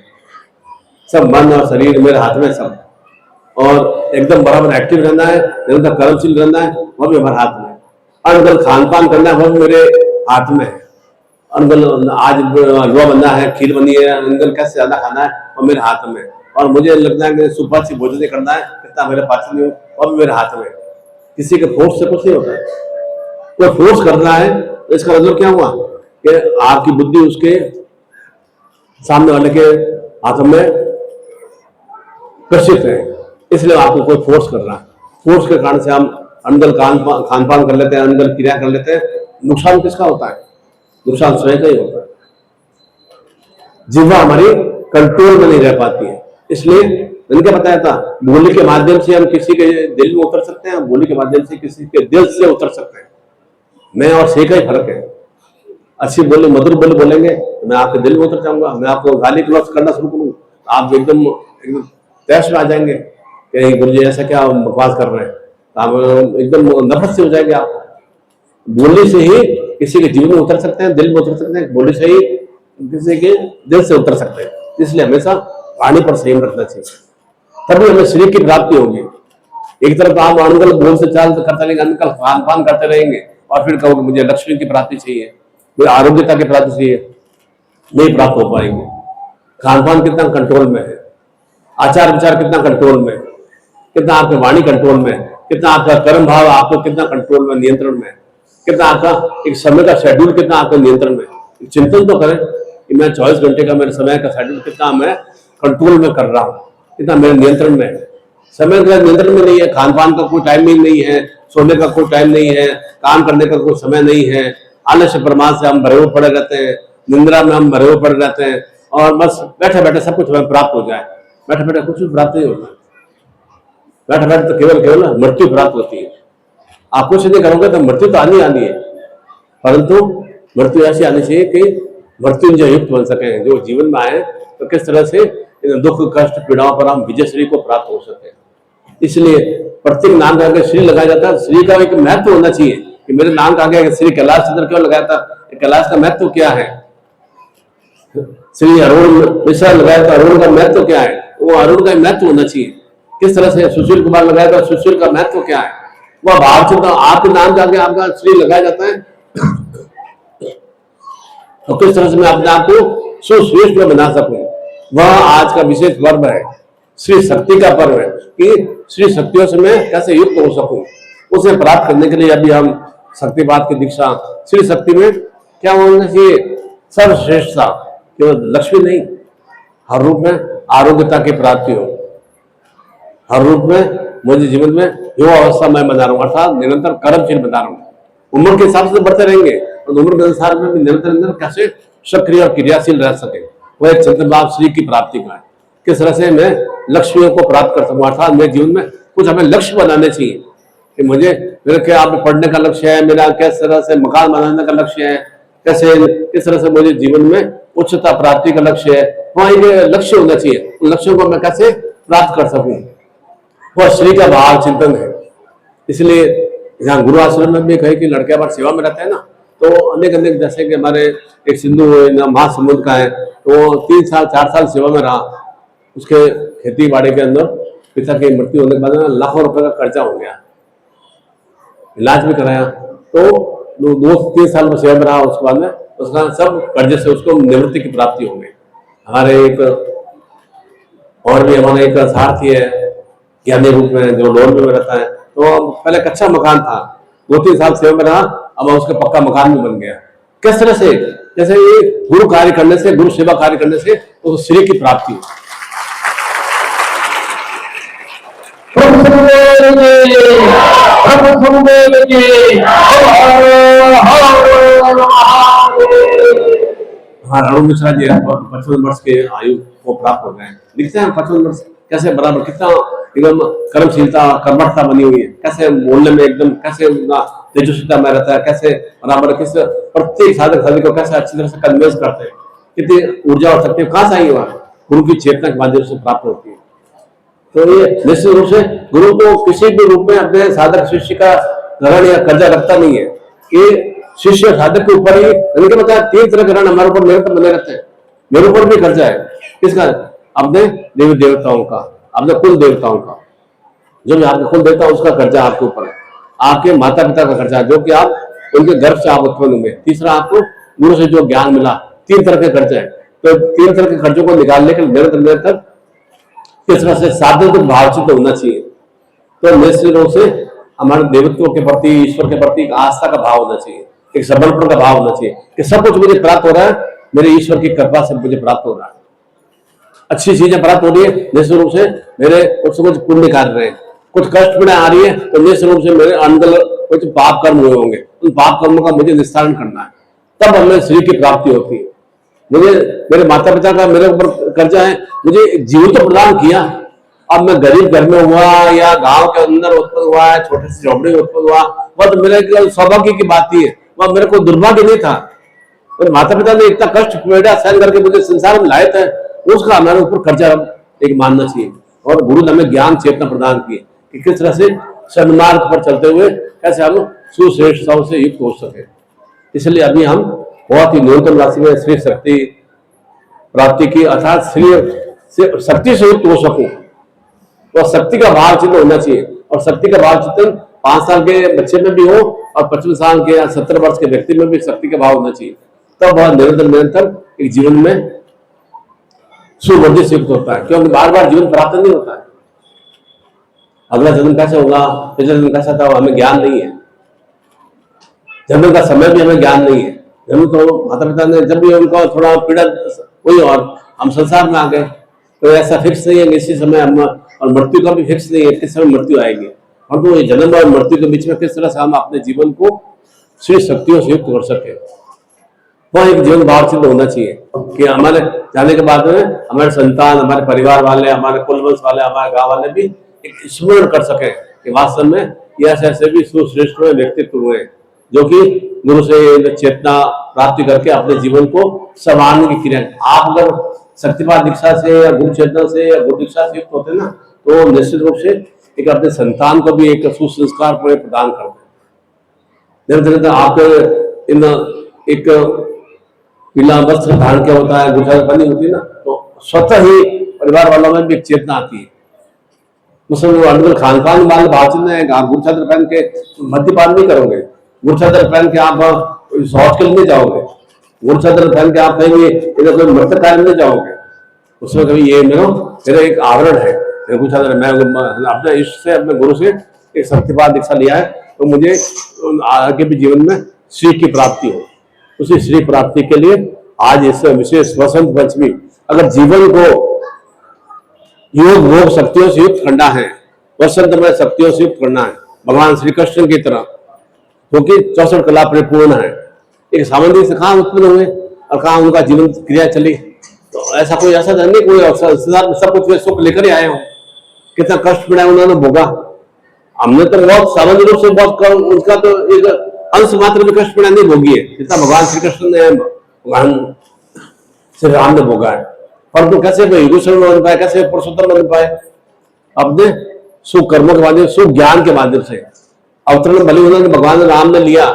सब, मन और शरीर मेरे हाथ में सब, और एकदम बराबर एक्टिव रहना है, निरंतर कर्मशील रहना है, वो भी हमारे हाथ में। अनगल खान पान करना है, वो भी मेरे हाथ में है। अनगल आज हलवा बनना है, खीर बनी है, अनगल कैसे ज्यादा खाना है वो मेरे हाथ में। और मुझे लगता है कि सुबह से भोजन करना है, कितना मेरे पाचन में वो भी मेरे हाथ में। किसी के फोर्स से कुछ नहीं होता है। कोई फोर्स कर रहा है तो इसका मतलब क्या हुआ कि आपकी बुद्धि उसके सामने वाले के हाथों में प्रशिक्षित है, इसलिए आपको कोई फोर्स कर रहा है। फोर्स के कारण से हम अनगल खान पान कर लेते हैं, अनगल क्रिया कर लेते हैं, नुकसान किसका होता है? नुकसान स्वयं का ही होता है। जिह्वा हमारी कंट्रोल में नहीं रह पाती है। इसलिए मैंने क्या बताया था, बोली के माध्यम से हम किसी के दिल में उतर सकते हैं, बोली के माध्यम से किसी के दिल से उतर सकते हैं। मैं और से का ही फर्क है। अच्छी बोली, मधुर बोली बोलेंगे तो मैं आपके दिल में उतर जाऊंगा। मैं आपको गाली गलौज करना शुरू करूँ, आप एकदम तैश में आ जाएंगे कि गुरु जी ऐसा क्या बकवास कर रहे हैं, तो आप एकदम नफरत से हो जाएंगे। आप बोली से ही किसी के जीवन में उतर सकते हैं, दिल में उतर सकते हैं, बोली से ही किसी के दिल से उतर सकते हैं। इसलिए हमेशा वाणी पर संयम रखना चाहिए, तभी हमें श्री की प्राप्ति होगी। एक तरफ आप अनगल बोल से चाल करते रहेंगे, अनगल खान पान करते रहेंगे और फिर कहोगे मुझे लक्ष्मी की प्राप्ति चाहिए, मुझे आरोग्यता की प्राप्ति चाहिए, नहीं प्राप्त हो पाएंगे। खान पान कितना कंट्रोल में है, आचार विचार कितना कंट्रोल में, कितना आपकी वाणी कंट्रोल में, कितना आपका कर्म भाव आपको कितना कंट्रोल में, नियंत्रण में, कितना आपका एक समय का शेड्यूल कितना आपके नियंत्रण में। चिंतन तो करें कि मैं 24 घंटे का मेरे समय का शेड्यूल कितना मैं कंट्रोल में कर रहा हूँ, कितना मेरे नियंत्रण में है। समय का नियंत्रण में नहीं है, खान पान का कोई टाइम नहीं है, सोने का कोई टाइम नहीं है, काम करने का कोई समय नहीं है, आलस्य प्रमाद से हम भरे हुए पड़े रहते हैं, निंद्रा में हम भरे हुए पड़े रहते हैं और बस बैठे बैठे सब कुछ हमें प्राप्त हो जाए। बैठे बैठे कुछ भी प्राप्त नहीं होता, बैठे बैठे तो केवल मृत्यु प्राप्त होती है। आप कुछ नहीं करोगे तो मृत्यु तो आनी आनी है, परंतु मृत्यु ऐसी आनी चाहिए कि मृत्युंजय युक्त बन सके, जो जीवन में आए तो किस तरह से दुख कष्ट पीड़ाओं पर हम विजय श्री को प्राप्त हो सके। इसलिए प्रत्येक नाम के आगे श्री लगाया जाता है। श्री का एक महत्व होना चाहिए कि मेरे नाम के आगे श्री कैलाश चंद्र क्यों लगाया था, कैलाश का महत्व क्या है। श्री अरुण मिश्रा लगाया था, अरुण का महत्व क्या है, वो अरुण का महत्व होना चाहिए। किस तरह से सुशील कुमार लगाया था, सुशील का महत्व क्या है, वह भाव चिंतन आपके नाम के आगे आपका श्री लगाया जाता है। और किस तरह से मैं अपने आप को सुश्रेष्ठ में बना सकूं, वह आज का विशेष पर्व है, श्री शक्ति का पर्व है कि श्री शक्तियों से मैं कैसे युक्त हो सकूं। उसे प्राप्त करने के लिए अभी हम शक्तिपात की दीक्षा, श्री शक्ति में क्या होना चाहिए, सर्वश्रेष्ठता, केवल लक्ष्मी नहीं, हर रूप में आरोग्यता की प्राप्ति हो, हर रूप में मुझे जीवन में युवा अवस्था मैं बना रहा हूँ, अर्थात निरंतर कर्मशील बना रहा हूँ। उम्र के हिसाब से बढ़ते रहेंगे और उम्र के अनुसार में भी निरंतर निरंतर कैसे सक्रिय और क्रियाशील रह सके, वह एक चंद्रभाव श्री की प्राप्ति का है। किस तरह से मैं लक्ष्यों को प्राप्त कर सकूं, अर्थात मेरे जीवन में कुछ हमें लक्ष्य बनाने चाहिए कि मुझे मेरे क्या आप पढ़ने का लक्ष्य है, मेरा किस तरह से मकान बनाने का लक्ष्य है, कैसे किस तरह से मुझे जीवन में उच्चता प्राप्ति का लक्ष्य है, वहाँ एक लक्ष्य होना चाहिए। उन लक्ष्यों को मैं कैसे प्राप्त कर सकूं, वह श्री का भाव चिंतन है। इसलिए यहाँ गुरु आश्रम में भी कहे कि लड़के हमारे सेवा में रहते हैं ना, तो अनेक अनेक, जैसे कि हमारे एक सिंधु महासमुद्र का है, तो 3 साल 4 साल सेवा में रहा। उसके खेती बाड़ी के अंदर पिता की मृत्यु होने के बाद लाखों रुपए का कर्जा हो गया, इलाज भी कराया, तो 2-3 साल में सेवा में रहा। उसके बाद में उसका सब कर्जे से उसको निवृत्ति की प्राप्ति हो गई। हमारे एक और भी हमारा एक सारथी है ज्ञानी रूप में, जो लोन में रहता है, तो पहले कच्चा मकान था, 2-3 साल सेवा में रहा, अब उसका पक्का मकान भी बन गया। किस तरह से, जैसे ये गुरु कार्य करने से, गुरु सेवा कार्य करने से तो श्री की प्राप्ति। हाँ, अरुण मिश्रा जी 55 वर्ष के आयु को प्राप्त हो गए। दिखते हैं 55 वर्ष कैसे बराबर, कितना एकदम कर्मशीलता कर्मठता बनी हुई है, कैसे बोलने में एकदम कैसे तेजस्विता में रहता है, कैसे बराबर किस प्रत्येक साधक साधक को कैसे अच्छी तरह से कन्वेंस करते हैं, कितनी ऊर्जा और शक्ति कहाँ से आई हुआ, गुरु की चेतना के माध्यम से प्राप्त होती है। तो ये निश्चित रूप से गुरु को किसी भी रूप में अपने साधक शिष्य का ग्रहण या कर्जा रखता नहीं है, कि शिष्य साधक के ऊपर ही उनके बताया 3 तरह ग्रहण हमारे ऊपर निरंतर बने रहते हैं। मेरे ऊपर भी कर्जा है, किसका, अपने देवी देवताओं का, अपने कुल देवताओं का, जो भी आपके कुल देवता उसका कर्जा आपके ऊपर है, आपके माता पिता का कर्जा जो कि आप उनके गर्भ से आप उत्पन्न हुए, तीसरा आपको गुरु से जो ज्ञान मिला, 3 तरह के कर्जे हैं। तो 3 तरह के कर्जों को निकालने के लिए निरंतर निरंतर किस तरह से साधन को भावचित होना चाहिए। तो निश्चित रूप से हमारे देवत्व के प्रति, ईश्वर के प्रति एक आस्था का भाव होना चाहिए, एक समर्पण का भाव होना चाहिए कि सब कुछ मुझे प्राप्त हो रहा है, मेरे ईश्वर की कृपा से मुझे प्राप्त हो रहा है, अच्छी चीजें प्राप्त हो रही है, निश्चित रूप से मेरे कुछ पुण्य कार्य रहे, कुछ कष्ट पीड़ा आ रही है तो निश्चित रूप से मेरे अंदर कुछ पाप कर्म हुए होंगे, उन पाप कर्मों का मुझे निस्तारण करना है, तब हमें श्री की प्राप्ति होती है। मुझे मेरे माता पिता का मेरे ऊपर कर्जा है, मुझे जीवन तो प्रदान किया, अब मैं गरीब घर में हुआ या गांव के अंदर उत्पन्न हुआ है, छोटे से झोपड़ी में उत्पन्न हुआ, वह तो मेरे सौभाग्य की बात ही है, वह मेरे को दुर्भाग्य नहीं था। और माता पिता ने इतना कष्ट पीड़ा सहन करके मुझे संसार में लाए थे, उसका हमारे ऊपर कर्जा एक मानना चाहिए। और गुरु ने हमें ज्ञान चेतना प्रदान की कि किस तरह से सन्मार्ग पर चलते हुए कैसे हम सुश्रेष्ठताओं से युक्त हो सके। इसलिए अभी हम बहुत ही न्यूनतम राशि में श्री शक्ति प्राप्ति की, अर्थात श्री शक्ति से युक्त हो सकूं, तो शक्ति का भाव चिन्ह होना चाहिए। और शक्ति का भाव चिंतन 5 साल के बच्चे में भी हो और 55 साल के या 70 वर्ष के व्यक्ति में भी शक्ति का भाव होना चाहिए, तब वह निरंतर एक जीवन में सुवृद्धि से युक्त होता है। क्योंकि बार बार जीवन प्राप्त नहीं होता है, अगला जन्म कैसे होगा, पिछला जन्म कैसा था, हमें ज्ञान नहीं है, जन्म का समय भी हमें ज्ञान नहीं है। जन्म तो माता पिता ने जब भी उनको थोड़ा पीड़ा हुई और हम संसार में आ गए, तो ऐसा फिक्स नहीं है इसी समय हम, और मृत्यु का भी फिक्स नहीं है किस समय मृत्यु आएगी। और तो ये जन्म और मृत्यु के बीच में किस तरह से हम अपने जीवन को श्री शक्तियों से युक्त कर सके, वह एक जीवन भाव सिद्ध होना चाहिए कि हमारे जाने के बाद में हमारे संतान, हमारे परिवार वाले, हमारे कुलवंश वाले, हमारे गांव वाले भी एक स्मरण कर सके कि वास्तव में ये ऐसे भी सुश्रेष्ठ व्यक्तित्व हुए जो कि गुरु से चेतना प्राप्ति करके अपने जीवन को संवारने की क्रिया। आप अगर शक्तिपात दीक्षा से या गुरु चेतना से या गुरु दीक्षा से युक्त होते ना, तो निश्चित रूप से एक अपने संतान को भी एक सुसंस्कार प्रदान करते। धीरे आपके इन एक पीला वस्त्र धारण किया होता है, गुरु बनी होती है ना, तो स्वतः ही परिवार वालों में भी एक चेतना आती है। उसमें अंदर खान पान वाले भाषण है, गुरु चादर पहन के मद्यपान नहीं करोगे, गुरु चादर पहन के आप शौच के लिए नहीं जाओगे, गुरु चादर पहन के आप कहेंगे इधर कोई मृत कार्य नहीं जाओगे। उसमें कभी ये मेरा एक आवरण है, गुरु चादर, मैं अपने इष्ट से अपने गुरु से एक शक्तिपात दीक्षा लिया है, तो मुझे आगे भी जीवन में श्री की प्राप्ति हो। उसी श्री प्राप्ति के लिए आज इस विशेष वसंत पंचमी, अगर जीवन को योग भोग शक्तियों से युक्त करना है, वसंत में शक्तियों से युक्त करना है, भगवान श्री कृष्ण की तरह, क्योंकि 64 कला परिपूर्ण है। एक सामान्य से कहाँ उत्पन्न हुए और कहाँ उनका जीवन क्रिया चली, तो ऐसा कोई ऐसा नहीं, कोई सब कुछ सुख लेकर ही आए हो। कितना कष्ट पड़ा उन्होंने भोगा, हमने तो बहुत सामान्य रूप से बहुत कम, उसका तो एक अंश मात्र भी कष्ट पीड़ा नहीं भोगी है, जितना भगवान श्री कृष्ण ने, भगवान श्री राम ने भोगा है। परंतु तो कैसे विभूषण बन पाए, कैसे पुरुषोत्तम बन पाए, अपने सुख कर्मों के माध्यम, सुख ज्ञान के माध्यम से। अवतरण भले उन्होंने भगवान राम ने लिया,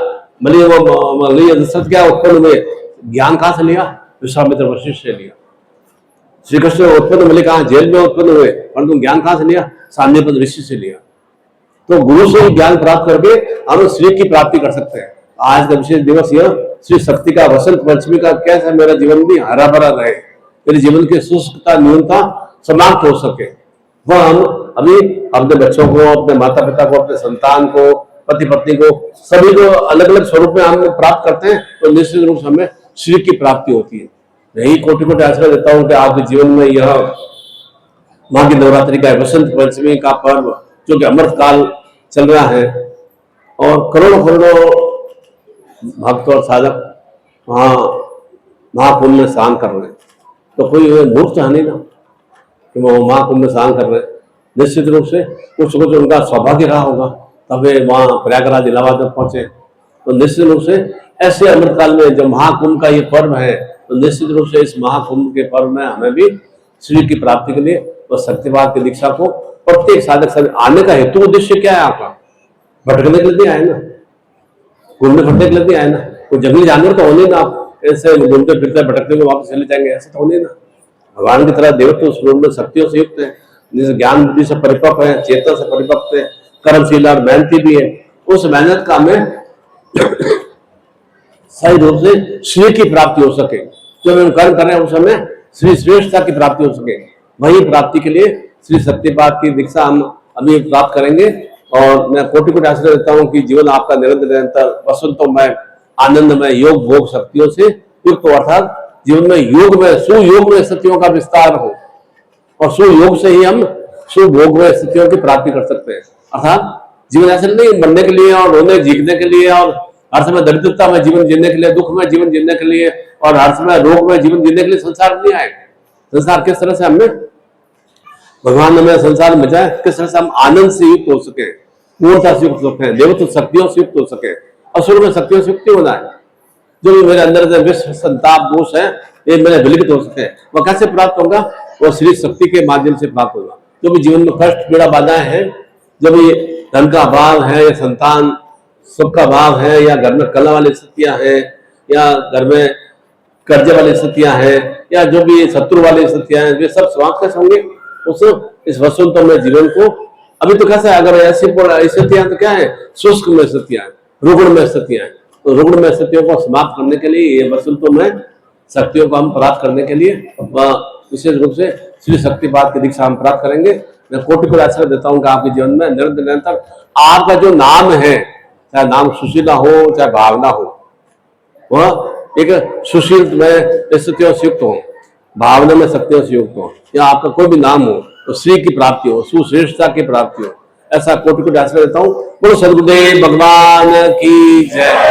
भले वो दशरथ क्या उत्पन्न हुए, ज्ञान कहाँ से लिया, विश्वामित्र वशिष्ठ से लिया। श्री कृष्ण उत्पन्न भले कहा जेल में उत्पन्न हुए, परंतु ज्ञान कहाँ से लिया, सांदीपन ऋषि से लिया। तो गुरु से ज्ञान प्राप्त करके हम श्री की प्राप्ति कर सकते हैं। आज का विशेष दिवस यह श्री शक्ति का, वसंत पंचमी का, कैसे मेरा जीवन भी हरा भरा रहे, मेरे जीवन की शुष्कता न्यूनता समाप्त हो सके, वह हम अभी अपने बच्चों को, अपने माता पिता को, अपने संतान को, पति पत्नी को, सभी को अलग अलग स्वरूप में हम प्राप्त करते हैं, तो निश्चित रूप से हमें श्री की प्राप्ति होती है। यही कोटि कोटि आशीर्वाद देता हूँ कि आपके जीवन में यह माँ की नवरात्रि का वसंत पंचमी का पर्व, जो कि अमृत काल चल रहा है, और करोड़ों भक्त और साधक वहाँ महाकुंभ में स्नान कर रहे हैं, तो कोई मूर्ख है नहीं ना कि वो महाकुंभ में स्नान कर रहे हैं। निश्चित रूप से कुछ उनका सौभाग्य रहा होगा, तब वे वहाँ प्रयागराज इलाहाबाद में पहुंचे। तो निश्चित रूप से ऐसे अमृत काल में जब महाकुंभ का ये पर्व है, तो निश्चित रूप से इस महाकुंभ के पर्व में हमें भी श्री की प्राप्ति के लिए और शक्तिपात की दीक्षा को प्रत्येक साधक आने का हेतु उद्देश्य क्या है आपका, भटकने के लिए आए ना, घूमने फिरने के लिए आए ना, कोई जंगली जानवर तो होने ना, आप ऐसे घूमते फिरते भटकते हुए वापस चले जाएंगे, ऐसा तो होने ना। भगवान की तरह देवत्व स्वरूप में शक्तियों से युक्त है, ज्ञान बुद्धि से परिपक्व है, चेतना से परिपक्व है, कर्मशील और मेहनती भी है। उस मेहनत का हमें सही रूप से श्री की प्राप्ति हो सके, जो हम कर्म कर रहे हैं उस समय श्री श्रेष्ठता की प्राप्ति हो सके, वही प्राप्ति के लिए श्री सत्यपाठ की दीक्षा हम अभी प्राप्त करेंगे। और मैं कोटि कोटि आशीर्वाद देता हूँ कि जीवन आपका निरंतर वसंतमय, आनंदमय, योग भोग शक्तियों से युक्त, अर्थात जीवन में योग में, सुयोग में शक्तियों का विस्तार हो, और सुयोग से ही हम शुभ भोग में स्थितियों की प्राप्ति कर सकते हैं। अर्थात जीवन ऐसे नहीं मरने के लिए और रोने जीतने के लिए और हर समय दरिद्रता में जीवन जीने के लिए, दुख में जीवन जीने के लिए और हर समय रोग में जीवन जीने के लिए संसार नहीं आए। संसार किस तरह से हमने भगवान ने हमें संसार में जाए, किस तरह से हम आनंद से युक्त हो सके, पूर्णता से युक्त हो सके, देवत्व शक्तियों से युक्त हो सके, असुर में शक्तियों से युक्त होना है। जो भी मेरे अंदर से विश्व संताप दोष है ये मेरे विलिखित हो सके, वह कैसे प्राप्त होगा? वह श्री शक्ति के माध्यम से प्राप्त होगा। जो भी जीवन में कष्ट पीड़ा बाधाएं हैं, जो भी धन का अभाव है या संतान सुख का अभाव है या घर में कला वाली स्थितियां हैं या घर में कर्जे वाली स्थितियां हैं या जो भी शत्रु वाली स्थितियां हैं, वे सब समाप्त कैसे होंगे? उस इस वसंत में जीवन को अभी तो कैसा है, अगर ऐसी स्थितियां तो क्या है, शुष्क में स्थितियां, रुग्ण में स्थितियां, तो रुग्ण में स्थितियों को समाप्त करने के लिए ये वसंतों में शक्तियों को हम प्राप्त करने के लिए विशेष रूप से श्री शक्तिपात की दीक्षा हम प्राप्त करेंगे। मैं कोटि को आश्रय देता हूँ कि आपके जीवन में निरंतर निरंतर आपका जो नाम है, चाहे नाम सुशीला हो चाहे भावना हो, वह एक सुशील में स्थितियों से युक्त हो, भावना में शक्तियों से युक्त हो, या आपका कोई भी नाम हो तो श्री की प्राप्ति हो, सुश्रेष्ठता की प्राप्ति हो, ऐसा कोटि को आश्रय देता हूँ। बोलो सद्गुरुदेव भगवान की जय।